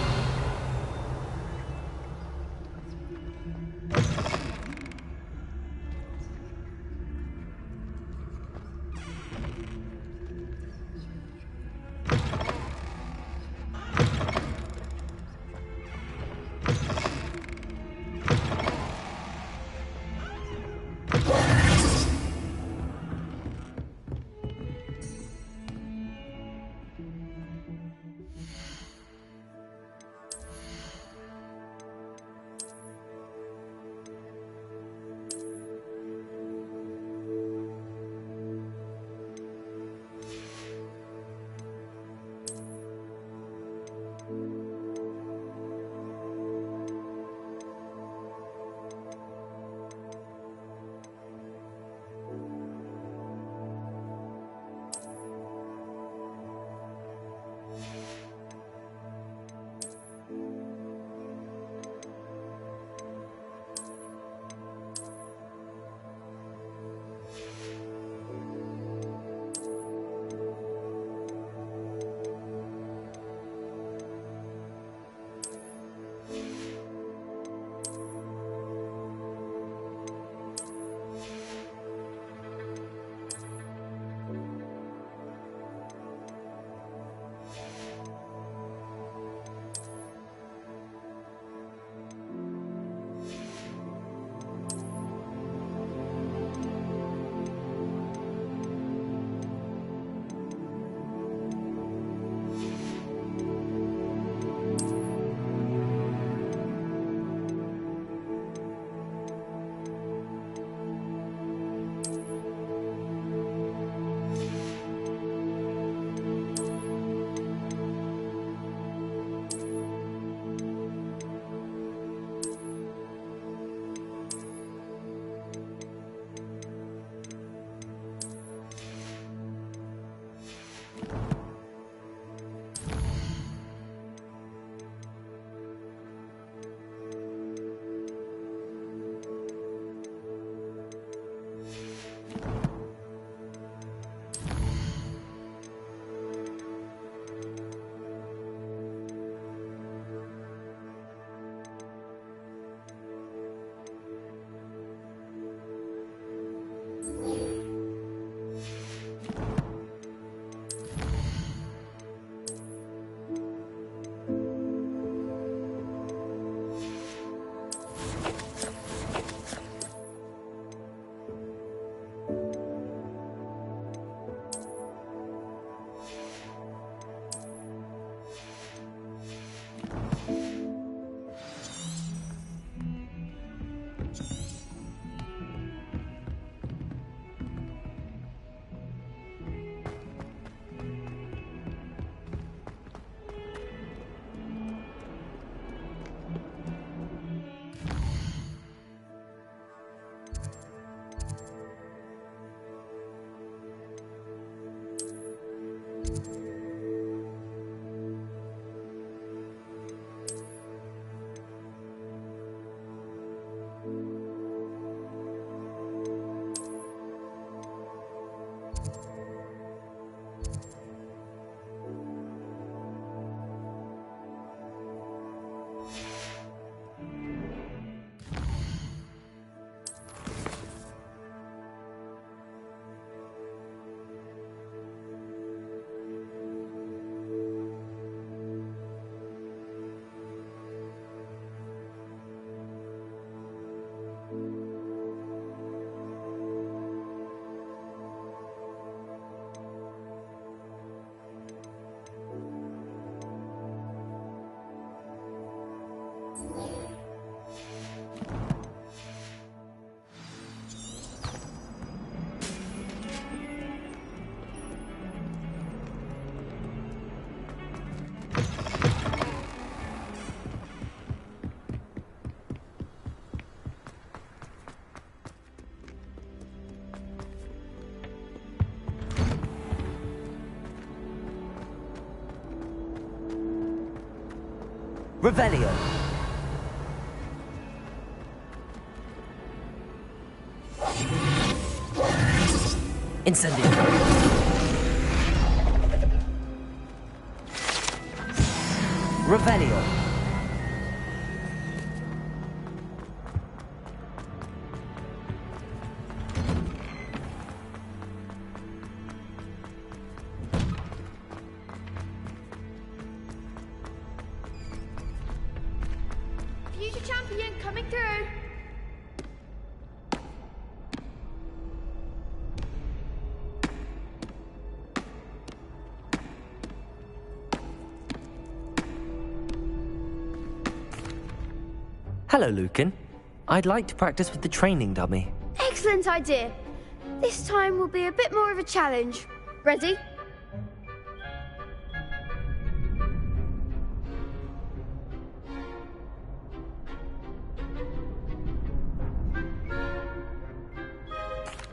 Speaker 1: Revelio. Incendio. Revelio.
Speaker 6: Future champion coming through.
Speaker 1: Hello, Lucan. I'd like to practice with the training dummy.
Speaker 6: Excellent idea. This time will be a bit more of a challenge. Ready?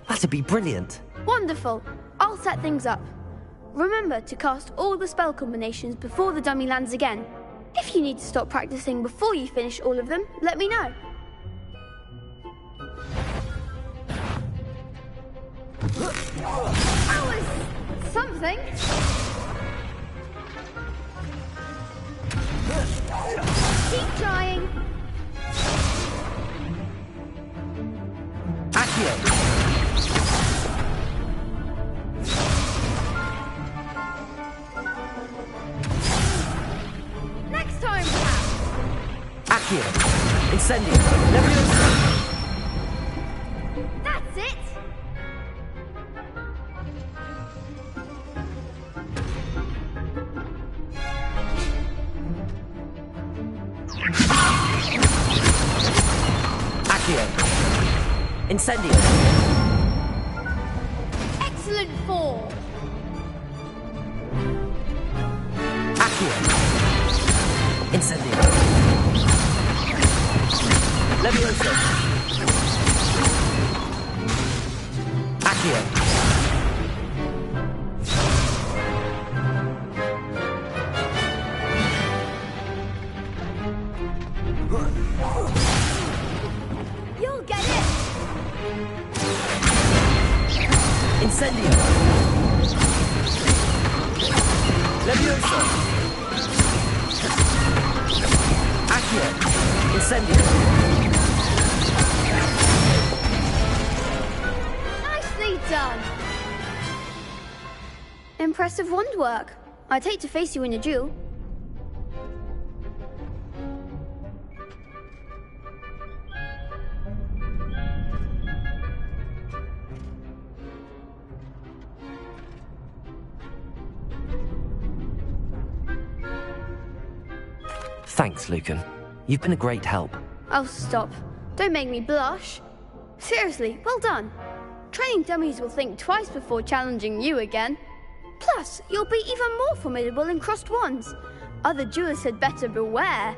Speaker 1: That'd be brilliant.
Speaker 6: Wonderful. I'll set things up. Remember to cast all the spell combinations before the dummy lands again. If you need to stop practicing before you finish all of them, let me know. That was something. Keep trying.
Speaker 1: Accio.
Speaker 6: Next time, perhaps.
Speaker 1: Accio. Incendio. Leviosa.
Speaker 6: That's it.
Speaker 1: Accio. Incendio.
Speaker 6: Excellent form.
Speaker 1: Accio. Incendio. Leviosa. Accio.
Speaker 6: You'll get it.
Speaker 1: Incendio. Leviosa. Accio. Incendio.
Speaker 6: Nicely done. Impressive wand work. I'd hate to face you in a duel.
Speaker 1: Thanks, Lucan. You've been a great help.
Speaker 6: Oh, stop. Don't make me blush. Seriously, well done. Training dummies will think twice before challenging you again. Plus, you'll be even more formidable in crossed wands. Other duelists had better beware.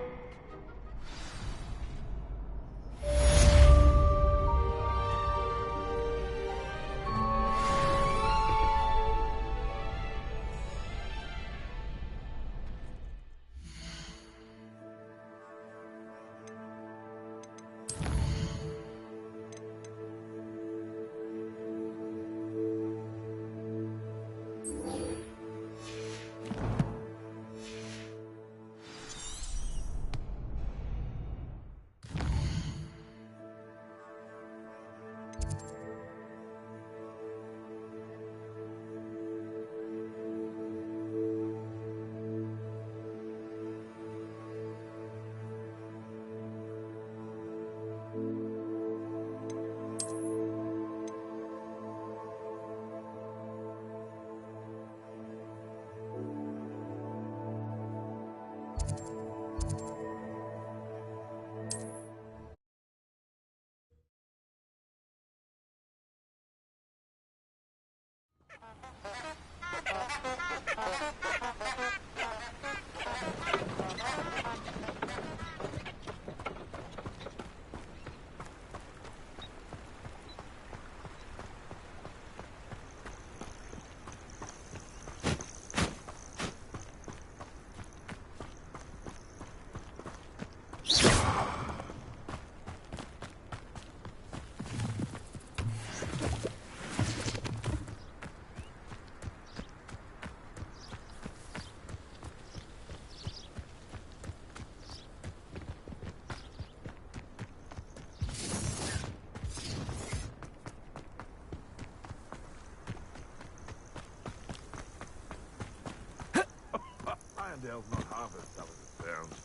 Speaker 4: smell's not half as tough as it sounds.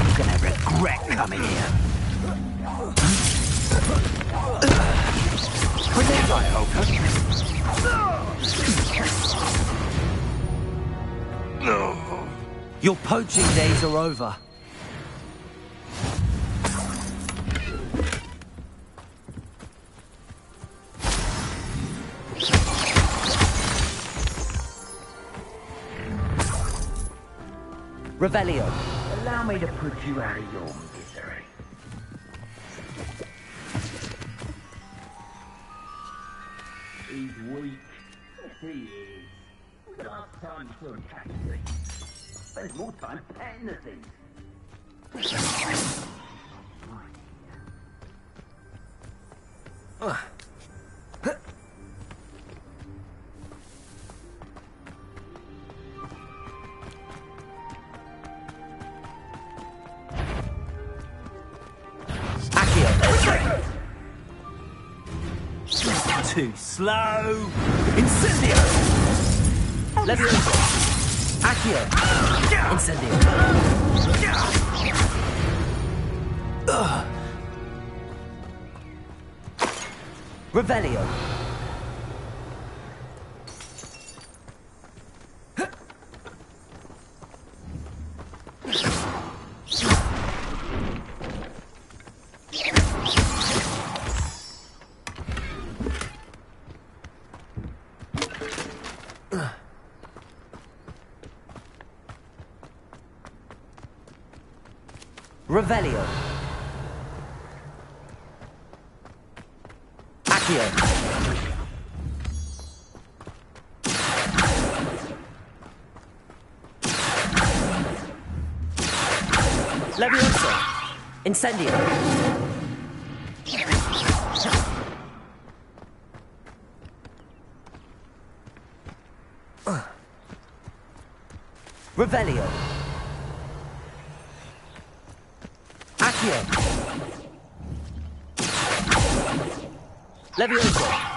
Speaker 5: You're gonna regret coming here. Grenade, I hope.
Speaker 1: Your poaching days are over. Revelio.
Speaker 19: Allow me to put you out of your misery. He's weak. He is. We don't have time to attack things. Spend more time petting the things.
Speaker 1: Too slow. Incendio. Leviosa. Accio. Incendio. Revelio. Revelio. Accio. Leviosa. Incendio. Revelio. Accio. Leviosa.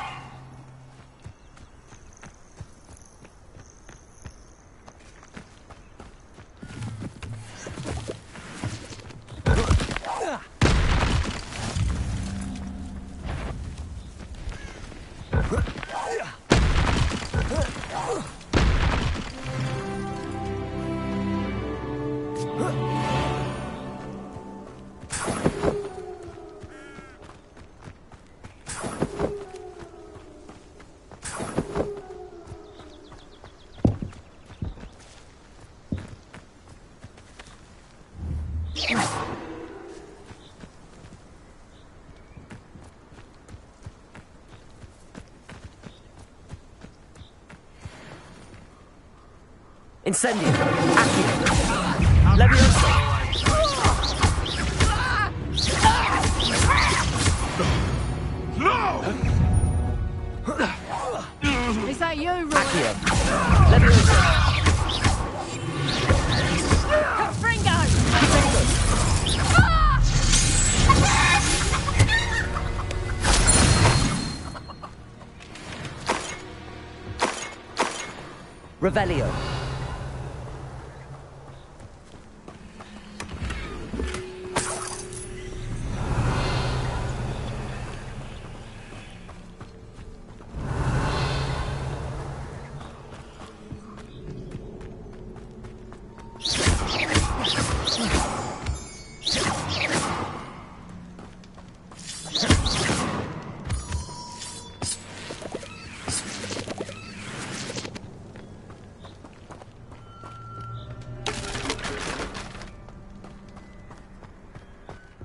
Speaker 1: Incendio. Accio. Leviosa.
Speaker 4: No!
Speaker 7: Is that you, Roy?
Speaker 1: Accio. Leviosa.
Speaker 10: Fringo!
Speaker 1: Revelio.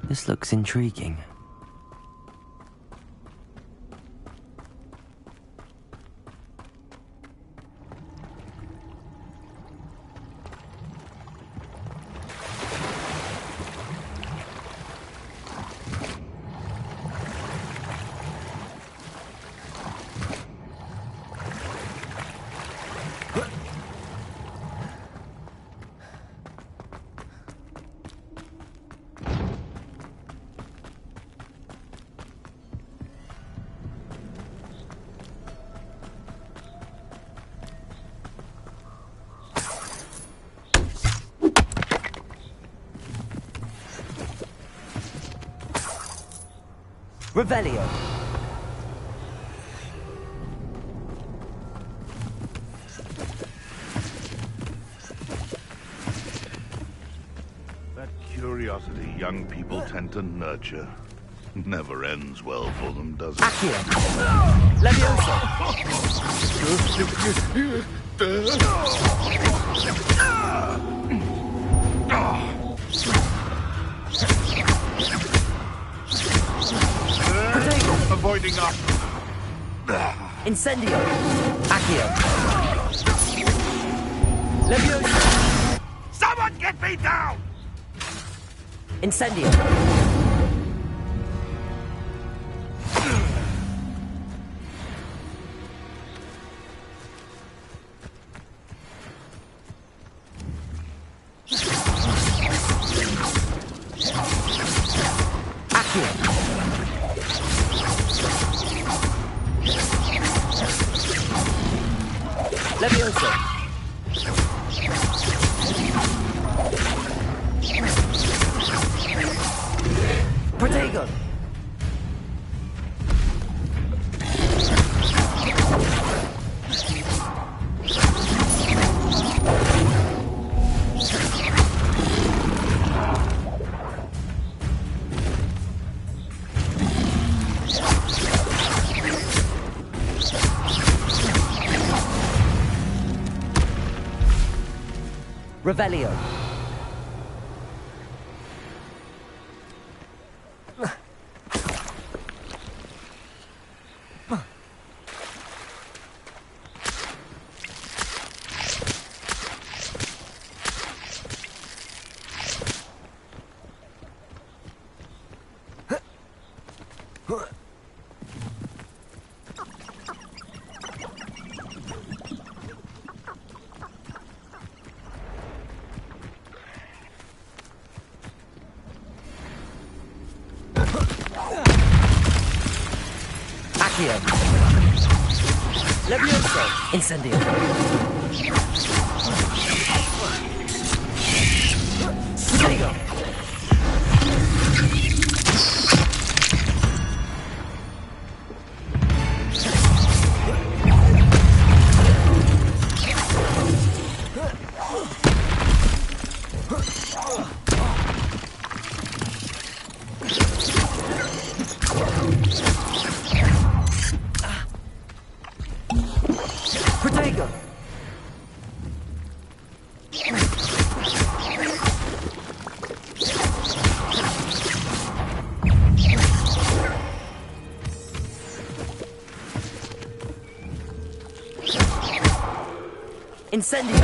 Speaker 1: This looks intriguing. Revelio.
Speaker 4: That curiosity young people tend to nurture never ends well for them, does it?
Speaker 1: Accio. Levioso.
Speaker 4: Avoiding us.
Speaker 1: Incendio. Accio. Levioso.
Speaker 4: Someone get me down!
Speaker 1: Incendio. Levioso. Protego. Revelio. Accio. Levioso. Incendio. Protego. Protego. Incendio.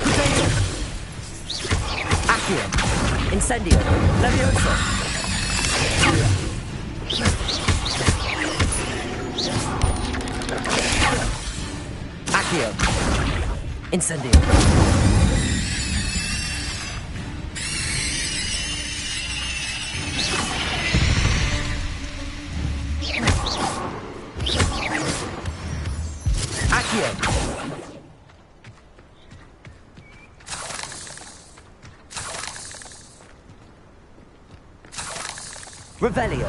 Speaker 1: Protego. Accio. Incendio. Levioso. Accio. Incendio. Accio. Revelio.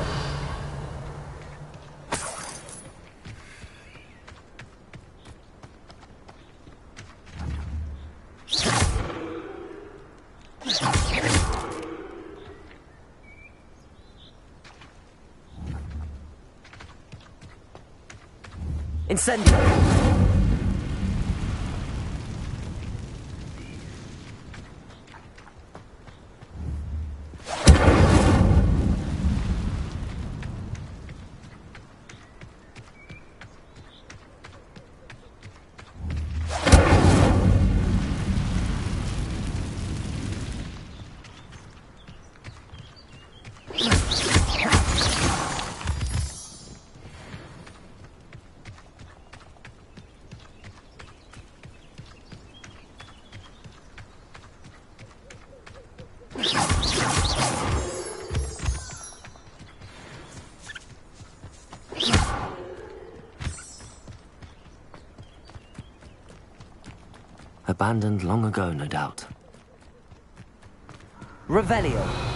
Speaker 1: Incendio. Abandoned long ago, no doubt. Revelio.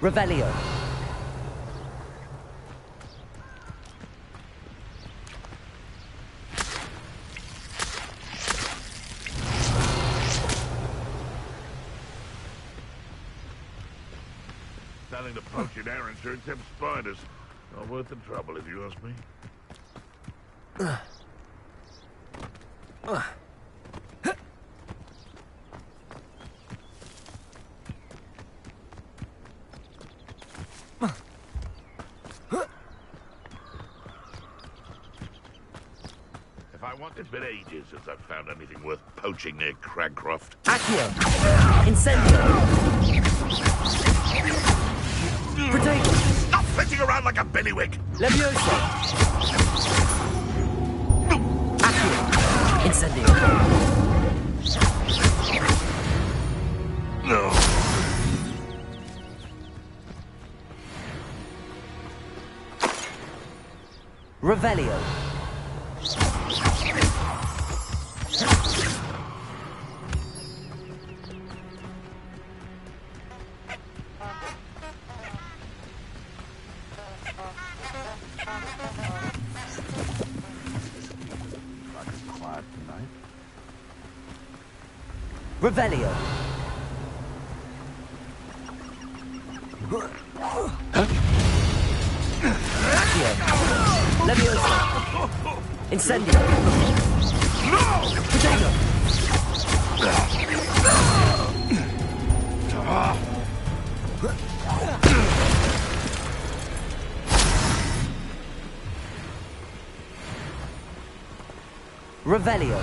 Speaker 1: Revelio.
Speaker 4: Selling the poaching air insurance them spiders. Not worth the trouble, if you ask me. It's been ages since I've found anything worth poaching near Cragcroft.
Speaker 1: Accio! Incendio! Protego!
Speaker 4: Stop flitting around like a billywig!
Speaker 1: Levioso! Accio! Incendio!
Speaker 4: No!
Speaker 1: Revelio! Revelio. Accio. Levioso. Incendio.
Speaker 4: No!
Speaker 1: Potato. Revelio.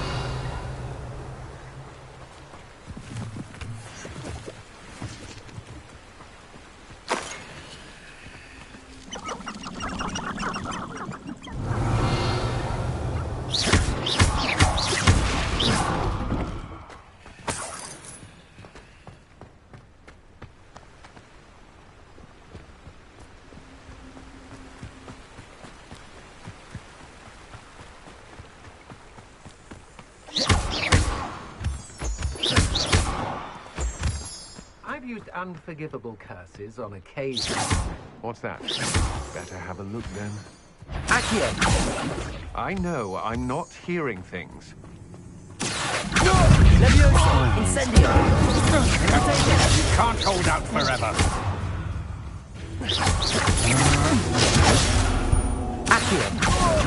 Speaker 11: I've used unforgivable curses on occasion. What's that? Better have a look then.
Speaker 1: Accio!
Speaker 11: I know, I'm not hearing things.
Speaker 1: Levioso! Incendio!
Speaker 11: You can't hold out forever.
Speaker 1: Accio!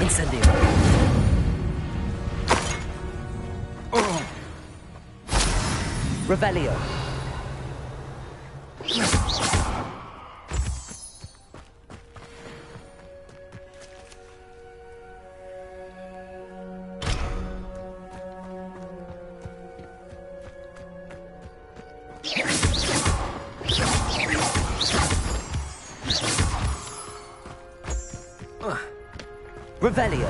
Speaker 1: Incendio! Revelio! Revelio!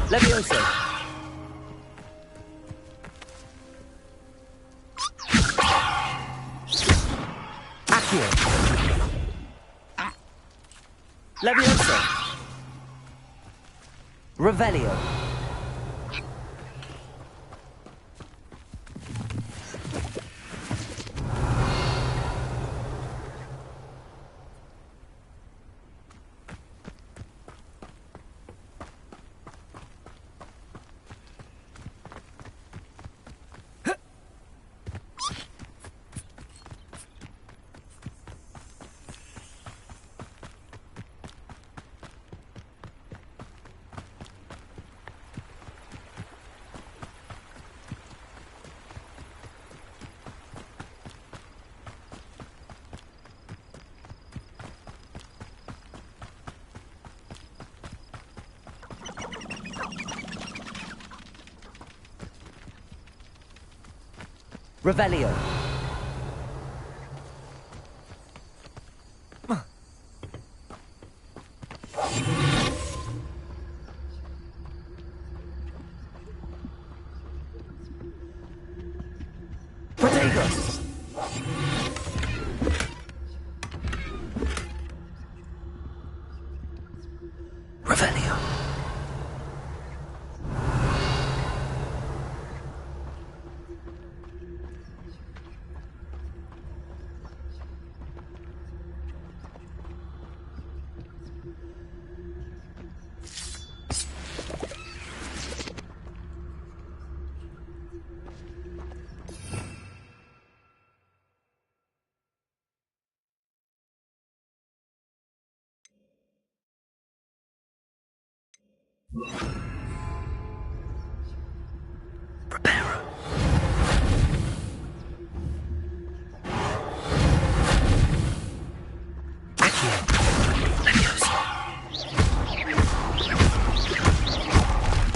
Speaker 1: Levioso! Accio! Levioso! Leviosa! Revelio! Revelio. Protego. Revelio. Preparo. Accio. Leviosa.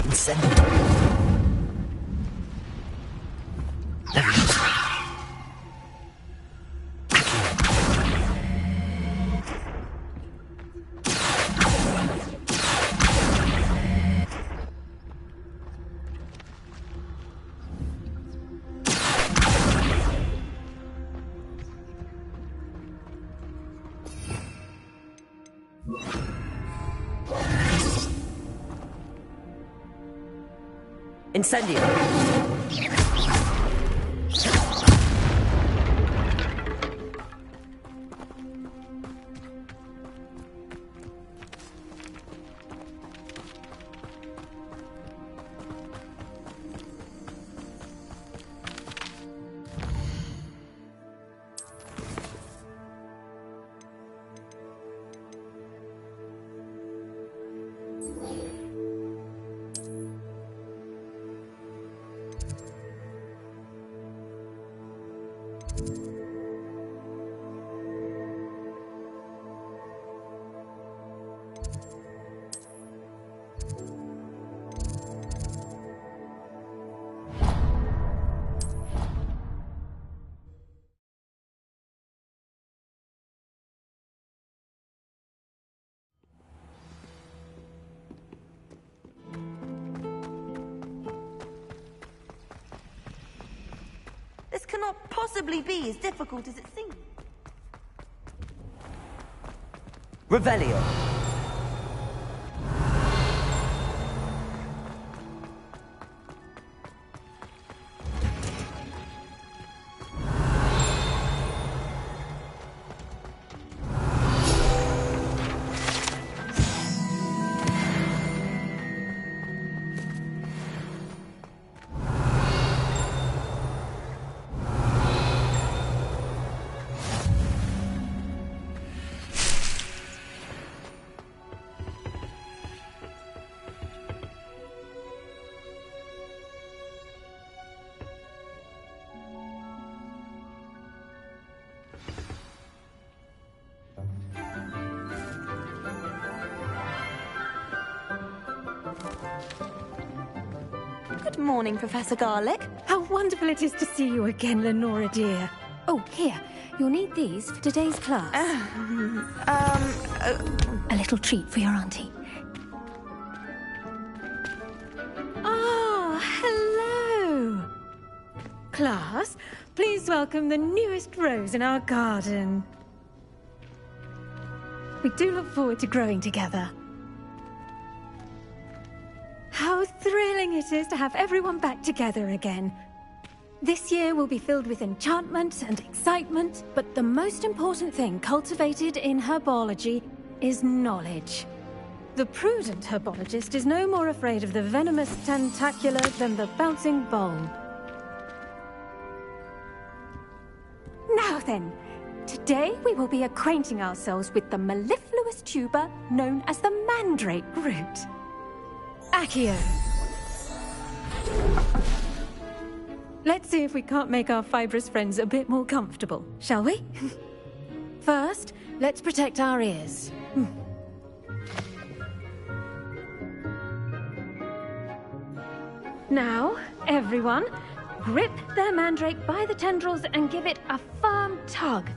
Speaker 1: Incendio. Leviosa. Incendio.
Speaker 20: This cannot possibly be as difficult as it seems.
Speaker 1: Revelio.
Speaker 20: Good morning, Professor Garlick.
Speaker 21: How wonderful it is to see you again, Lenora dear. Oh, here. You'll need these for today's class. A little treat for your auntie. Ah, hello. Class, please welcome the newest rose in our garden. We do look forward to growing together. How thrilling it is to have everyone back together again. This year will be filled with enchantment and excitement, but the most important thing cultivated in herbology is knowledge. The prudent herbologist is no more afraid of the venomous tentacula than the bouncing bulb. Now then, today we will be acquainting ourselves with the mellifluous tuber known as the mandrake root. Accio. Let's see if we can't make our fibrous friends a bit more comfortable, shall we? First, let's protect our ears. Now, everyone, grip their mandrake by the tendrils and give it a firm tug.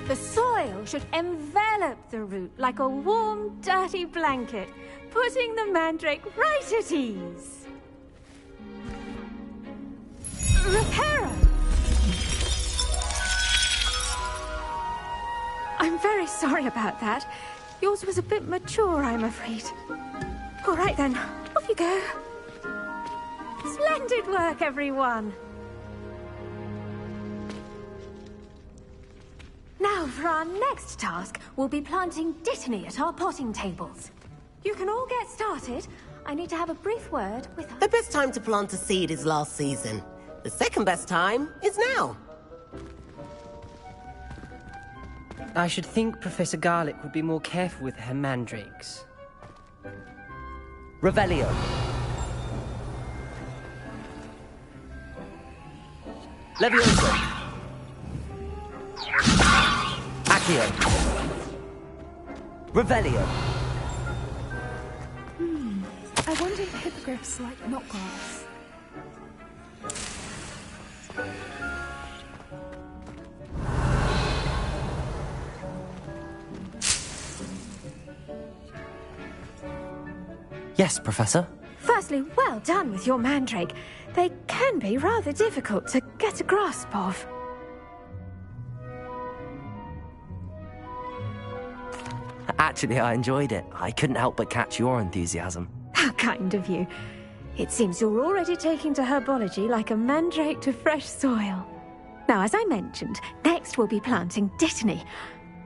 Speaker 21: The soil should envelop the root like a warm, dirty blanket, putting the mandrake right at ease. Reparo! I'm very sorry about that. Yours was a bit mature, I'm afraid. All right then, off you go. Splendid work, everyone! Now, for our next task, we'll be planting Dittany at our potting tables. You can all get started. I need to have a brief word with...
Speaker 9: The best time to plant a seed is last season. The second best time is now.
Speaker 2: I should think Professor Garlick would be more careful with her mandrakes.
Speaker 1: Revelio. Levioso. Accio. Revelio.
Speaker 21: I wonder if hippogriffs like knotgrass.
Speaker 1: Yes, Professor.
Speaker 21: Firstly, well done with your mandrake. They can be rather difficult to get a grasp of.
Speaker 1: Actually, I enjoyed it. I couldn't help but catch your enthusiasm.
Speaker 21: How kind of you. It seems you're already taking to herbology like a mandrake to fresh soil. Now, as I mentioned, next we'll be planting Dittany.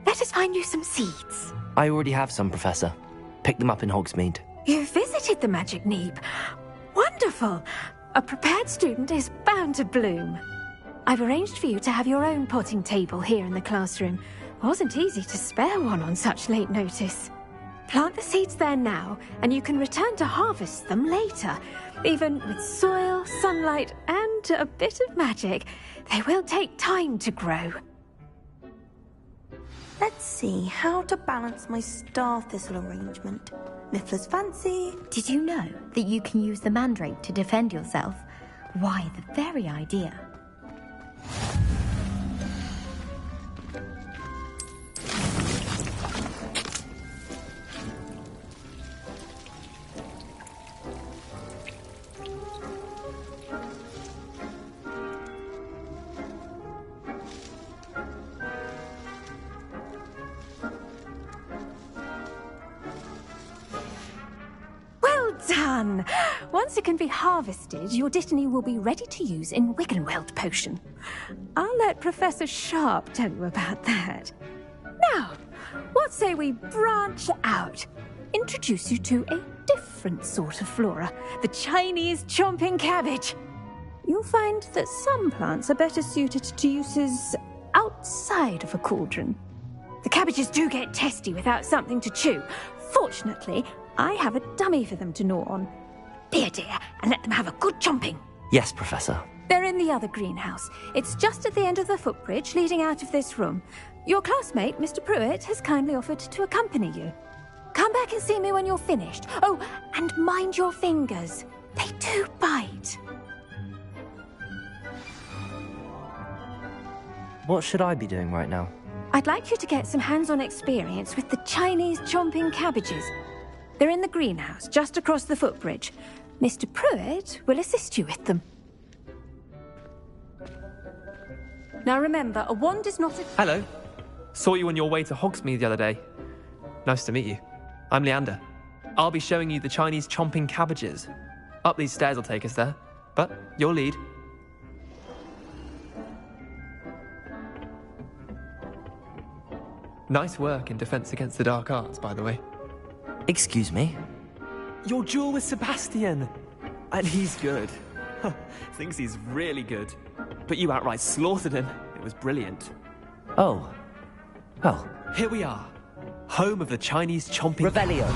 Speaker 21: Let us find you some seeds.
Speaker 1: I already have some, Professor. Picked them up in Hogsmeade.
Speaker 21: You visited the Magic Neep. Wonderful! A prepared student is bound to bloom. I've arranged for you to have your own potting table here in the classroom. Wasn't easy to spare one on such late notice. Plant the seeds there now, and you can return to harvest them later. Even with soil, sunlight, and a bit of magic, they will take time to grow.
Speaker 12: Let's see how to balance my star thistle arrangement. Niffler's fancy.
Speaker 10: Did you know that you can use the mandrake to defend yourself? Why, the very idea.
Speaker 21: Done! Once it can be harvested, your Dittany will be ready to use in Wiggenweld potion. I'll let Professor Sharp tell you about that. Now, what say we branch out? Introduce you to a different sort of flora, the Chinese chomping cabbage. You'll find that some plants are better suited to uses outside of a cauldron. The cabbages do get testy without something to chew. Fortunately, I have a dummy for them to gnaw on. Be a dear and let them have a good chomping.
Speaker 1: Yes, Professor.
Speaker 21: They're in the other greenhouse. It's just at the end of the footbridge leading out of this room. Your classmate, Mr. Pruitt, has kindly offered to accompany you. Come back and see me when you're finished. Oh, and mind your fingers. They do bite.
Speaker 1: What should I be doing right now?
Speaker 21: I'd like you to get some hands-on experience with the Chinese chomping cabbages. They're in the greenhouse, just across the footbridge. Mr. Pruitt will assist you with them. Now remember, a wand is not a...
Speaker 13: Hello. Saw you on your way to Hogsmeade the other day. Nice to meet you. I'm Leander. I'll be showing you the Chinese chomping cabbages. Up these stairs will take us there, but your lead. Nice work in Defense Against the Dark Arts, by the way.
Speaker 1: Excuse me?
Speaker 13: Your duel with Sebastian! And he's good. Thinks he's really good. But you outright slaughtered him. It was brilliant.
Speaker 1: Oh. Well.
Speaker 13: Here we are. Home of the Chinese chomping...
Speaker 1: Revelio!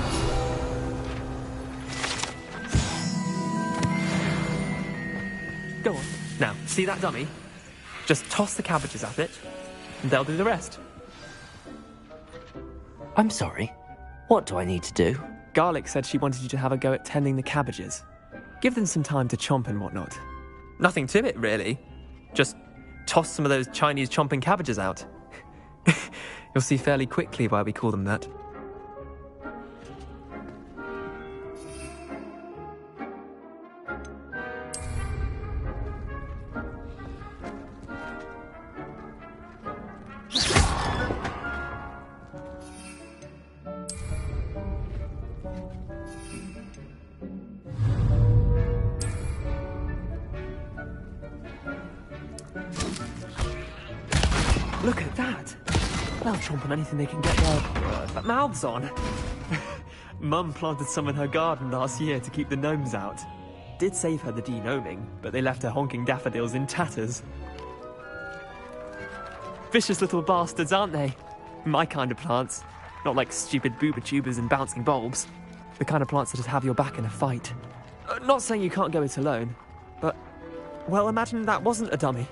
Speaker 13: Go on. Now, see that dummy? Just toss the cabbages at it, and they'll do the rest.
Speaker 1: I'm sorry. What do I need to do?
Speaker 13: Garlic said she wanted you to have a go at tending the cabbages. Give them some time to chomp and whatnot. Nothing to it, really. Just toss some of those Chinese chomping cabbages out. You'll see fairly quickly why we call them that. Look at that! They'll chomp on anything they can get their mouths on. Mum planted some in her garden last year to keep the gnomes out. Did save her the de-gnoming, but they left her honking daffodils in tatters. Vicious little bastards, aren't they? My kind of plants. Not like stupid booba tubers and bouncing bulbs. The kind of plants that just have your back in a fight. Not saying you can't go it alone, but... well, imagine that wasn't a dummy.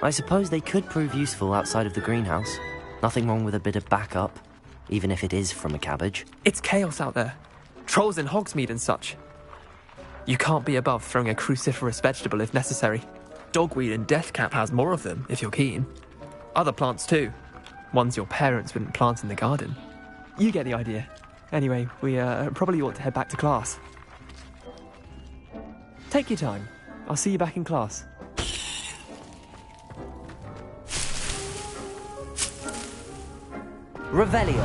Speaker 1: I suppose they could prove useful outside of the greenhouse. Nothing wrong with a bit of backup, even if it is from a cabbage.
Speaker 13: It's chaos out there. Trolls in Hogsmeade and such. You can't be above throwing a cruciferous vegetable if necessary. Dogweed and deathcap has more of them, if you're keen. Other plants too. Ones your parents wouldn't plant in the garden. You get the idea. Anyway, we probably ought to head back to class. Take your time. I'll see you back in class.
Speaker 1: Revelio.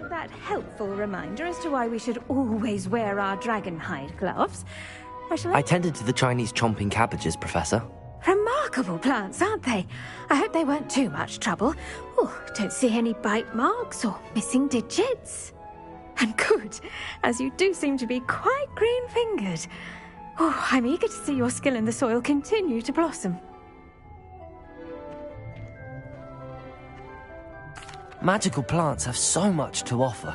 Speaker 21: That helpful reminder as to why we should always wear our dragon hide gloves.
Speaker 1: I tended to the Chinese chomping cabbages, Professor.
Speaker 21: Remarkable plants, aren't they? I hope they weren't too much trouble. Oh, don't see any bite marks or missing digits. And good, as you do seem to be quite green-fingered. Oh, I'm eager to see your skill in the soil continue to blossom.
Speaker 1: Magical plants have so much to offer.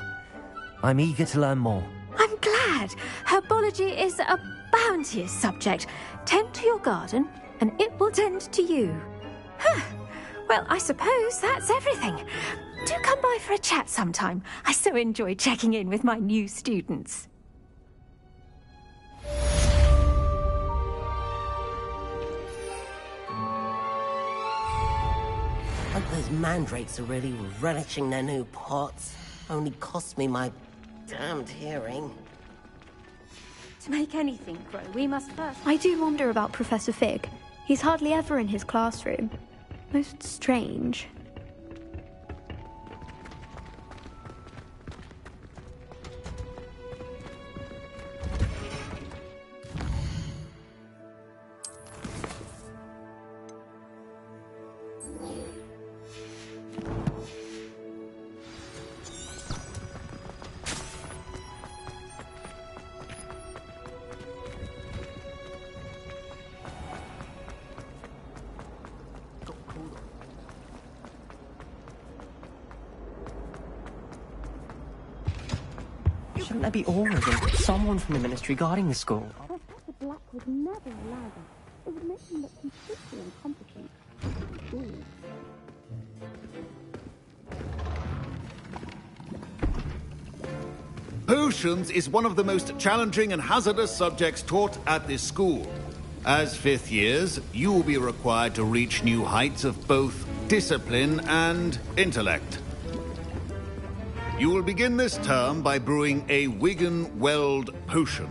Speaker 1: I'm eager to learn more.
Speaker 21: I'm glad. Herbology is a bounteous subject. Tend to your garden, and it will tend to you. Huh. Well, I suppose that's everything. Do come by for a chat sometime. I so enjoy checking in with my new students.
Speaker 9: Hope those mandrakes are really relishing their new pots. Only cost me my damned hearing.
Speaker 21: To make anything grow, we must first...
Speaker 6: I do wonder about Professor Fig. He's hardly ever in his classroom. Most strange.
Speaker 2: shouldn't there be orders or someone from the ministry guarding the school?
Speaker 6: Professor Black would never allow that. It would make him look completely incompetent.
Speaker 17: Potions is one of the most challenging and hazardous subjects taught at this school. As fifth years, you will be required to reach new heights of both discipline and intellect. You will begin this term by brewing a Wiggenweld potion.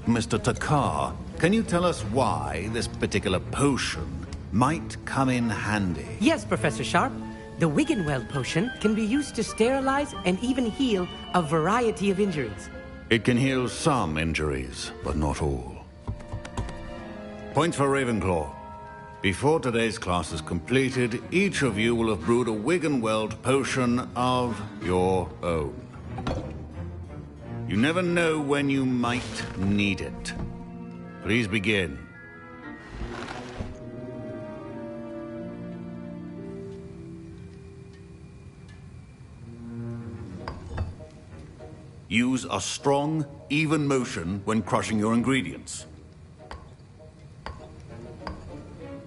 Speaker 17: Mr. Takar, can you tell us why this particular potion might come in handy?
Speaker 22: Yes, Professor Sharp. The Wiggenweld potion can be used to sterilize and even heal a variety of injuries.
Speaker 17: It can heal some injuries, but not all. Point for Ravenclaw. Before today's class is completed, each of you will have brewed a Wiggenweld potion of your own. You never know when you might need it. Please begin. Use a strong, even motion when crushing your ingredients.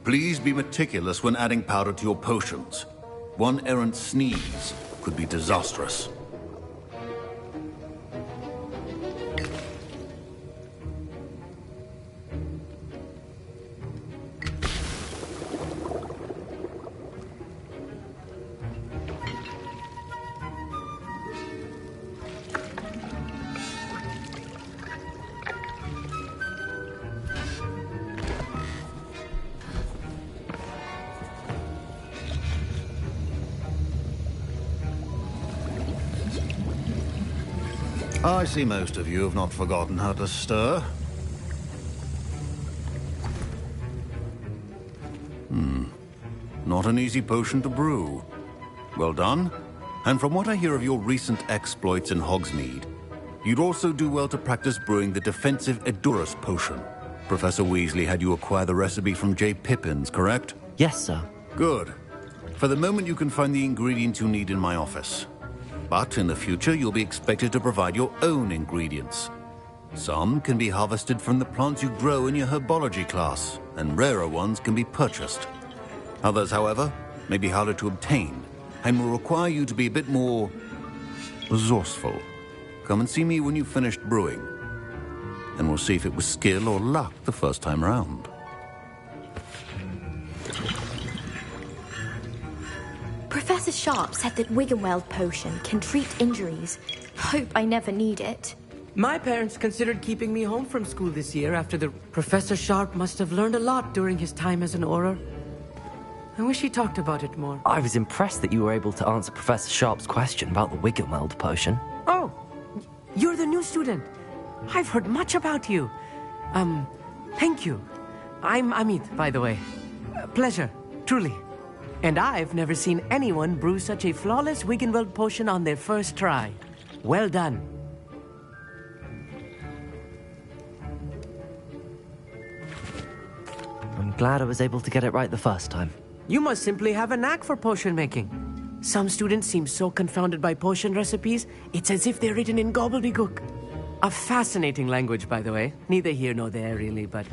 Speaker 17: Please be meticulous when adding powder to your potions. One errant sneeze could be disastrous. I see most of you have not forgotten how to stir. Not an easy potion to brew. Well done. And from what I hear of your recent exploits in Hogsmeade, you'd also do well to practice brewing the defensive Edurus potion. Professor Weasley had you acquire the recipe from J. Pippins, correct?
Speaker 1: Yes, sir.
Speaker 17: Good. For the moment, you can find the ingredients you need in my office. But in the future, you'll be expected to provide your own ingredients. Some can be harvested from the plants you grow in your herbology class, and rarer ones can be purchased. Others, however, may be harder to obtain, and will require you to be a bit more resourceful. Come and see me when you've finished brewing, and we'll see if it was skill or luck the first time round.
Speaker 10: Professor Sharp said that Wiggenweld potion can treat injuries. Hope I never need it.
Speaker 22: My parents considered keeping me home from school this year after the... Professor Sharp must have learned a lot during his time as an Auror. I wish he talked about it more.
Speaker 1: I was impressed that you were able to answer Professor Sharp's question about the Wiggenweld potion.
Speaker 22: Oh, you're the new student. I've heard much about you. Thank you. I'm Amit, by the way. Pleasure, truly. And I've never seen anyone brew such a flawless Wiggenweld potion on their first try. Well done.
Speaker 1: I'm glad I was able to get it right the first time.
Speaker 22: You must simply have a knack for potion making. Some students seem so confounded by potion recipes, it's as if they're written in gobbledygook. A fascinating language, by the way. Neither here nor there, really, but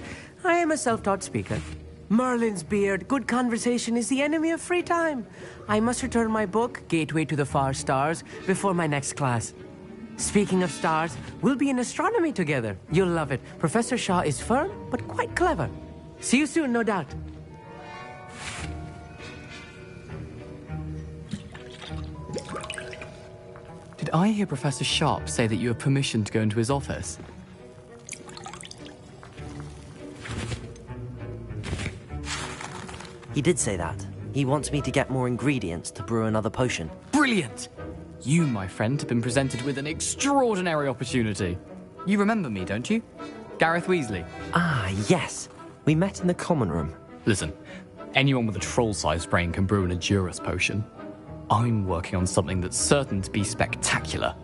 Speaker 22: I am a self-taught speaker. Merlin's beard, good conversation is the enemy of free time. I must return my book, Gateway to the Far Stars, before my next class. Speaking of stars, we'll be in astronomy together. You'll love it. Professor Shaw is firm, but quite clever. See you soon, no doubt.
Speaker 23: Did I hear Professor Sharp say that you have permission to go into his office?
Speaker 1: He did say that. He wants me to get more ingredients to brew another potion.
Speaker 23: Brilliant! You, my friend, have been presented with an extraordinary opportunity. You remember me, don't you? Gareth Weasley.
Speaker 1: Ah, yes. We met in the common room.
Speaker 23: Listen, anyone with a troll-sized brain can brew an Edurus potion. I'm working on something that's certain to be spectacular.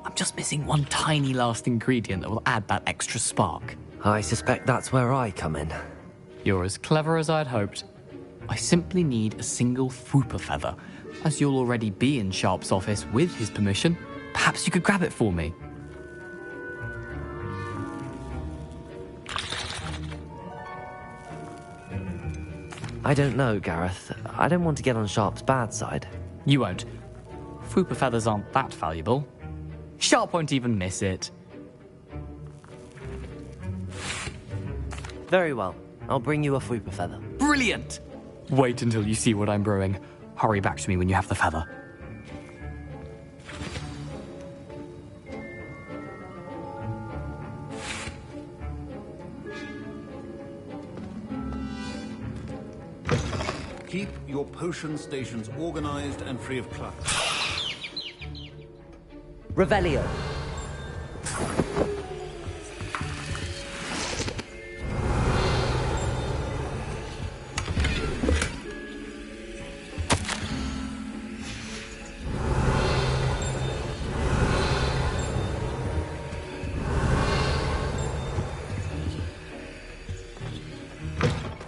Speaker 23: I'm just missing one tiny last ingredient that will add that extra spark.
Speaker 1: I suspect that's where I come in.
Speaker 23: You're as clever as I'd hoped. I simply need a single Fwooper feather. As you'll already be in Sharp's office with his permission, perhaps you could grab it for me.
Speaker 1: I don't know, Gareth. I don't want to get on Sharp's bad side.
Speaker 23: You won't. Fupa feathers aren't that valuable. Sharp won't even miss it.
Speaker 1: Very well. I'll bring you a Fupa feather.
Speaker 23: Brilliant! Wait until you see what I'm brewing. Hurry back to me when you have the feather.
Speaker 17: Keep your potion stations organized and free of clutter.
Speaker 1: Revelio.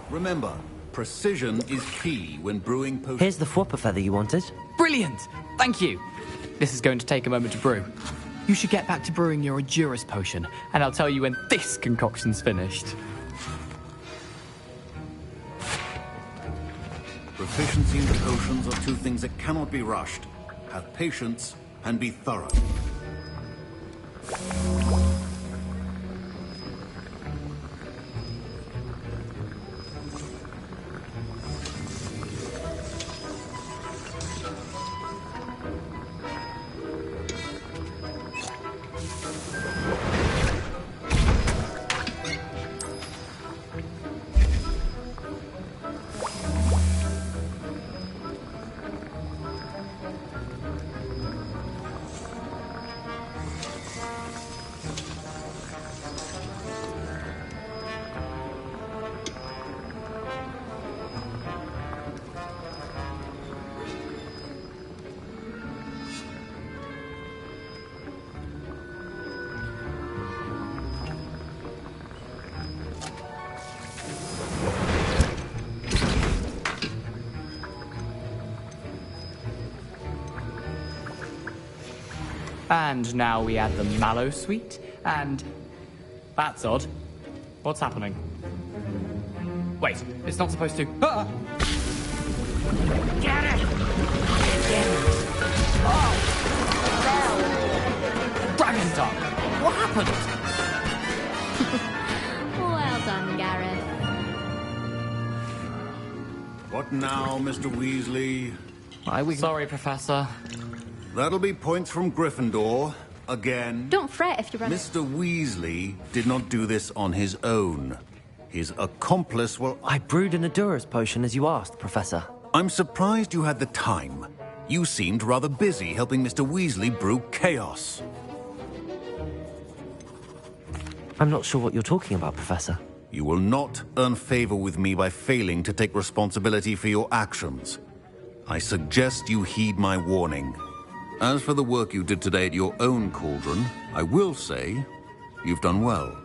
Speaker 17: Remember, precision is key when brewing potions.
Speaker 1: Here's the Fupa feather you wanted.
Speaker 23: Brilliant! Thank you! This is going to take a moment to brew. You should get back to brewing your Adurus potion, and I'll tell you when this concoction's finished.
Speaker 17: Proficiency in the potions are two things that cannot be rushed. Have patience and be thorough.
Speaker 23: And now we add the mallow sweet, and... That's odd. What's happening? Wait, it's not supposed to... Ah!
Speaker 21: Get it!
Speaker 23: Oh! Dragon Tongue! What happened?
Speaker 21: Well done, Gareth.
Speaker 17: What now, Mr. Weasley?
Speaker 23: Sorry, Professor.
Speaker 17: That'll be points from Gryffindor, again.
Speaker 21: Don't fret if you run...
Speaker 17: Mr. Weasley did not do this on his own. His accomplice will...
Speaker 1: I brewed an Adurus potion as you asked, Professor.
Speaker 17: I'm surprised you had the time. You seemed rather busy helping Mr. Weasley brew chaos.
Speaker 1: I'm not sure what you're talking about, Professor.
Speaker 17: You will not earn favor with me by failing to take responsibility for your actions. I suggest you heed my warning. As for the work you did today at your own cauldron, I will say you've done well.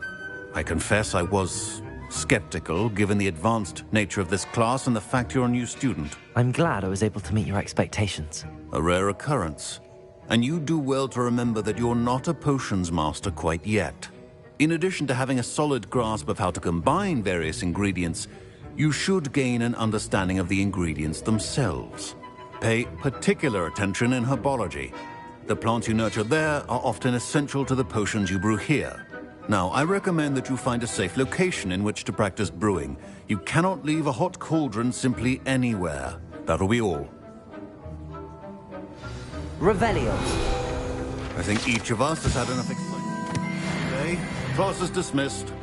Speaker 17: I confess I was skeptical, given the advanced nature of this class and the fact you're a new student.
Speaker 1: I'm glad I was able to meet your expectations.
Speaker 17: A rare occurrence. And you do well to remember that you're not a potions master quite yet. In addition to having a solid grasp of how to combine various ingredients, you should gain an understanding of the ingredients themselves. Pay particular attention in herbology. The plants you nurture there are often essential to the potions you brew here. Now, I recommend that you find a safe location in which to practice brewing. You cannot leave a hot cauldron simply anywhere. That'll be all.
Speaker 1: Revelio.
Speaker 17: I think each of us has had enough excitement. Okay, class is dismissed.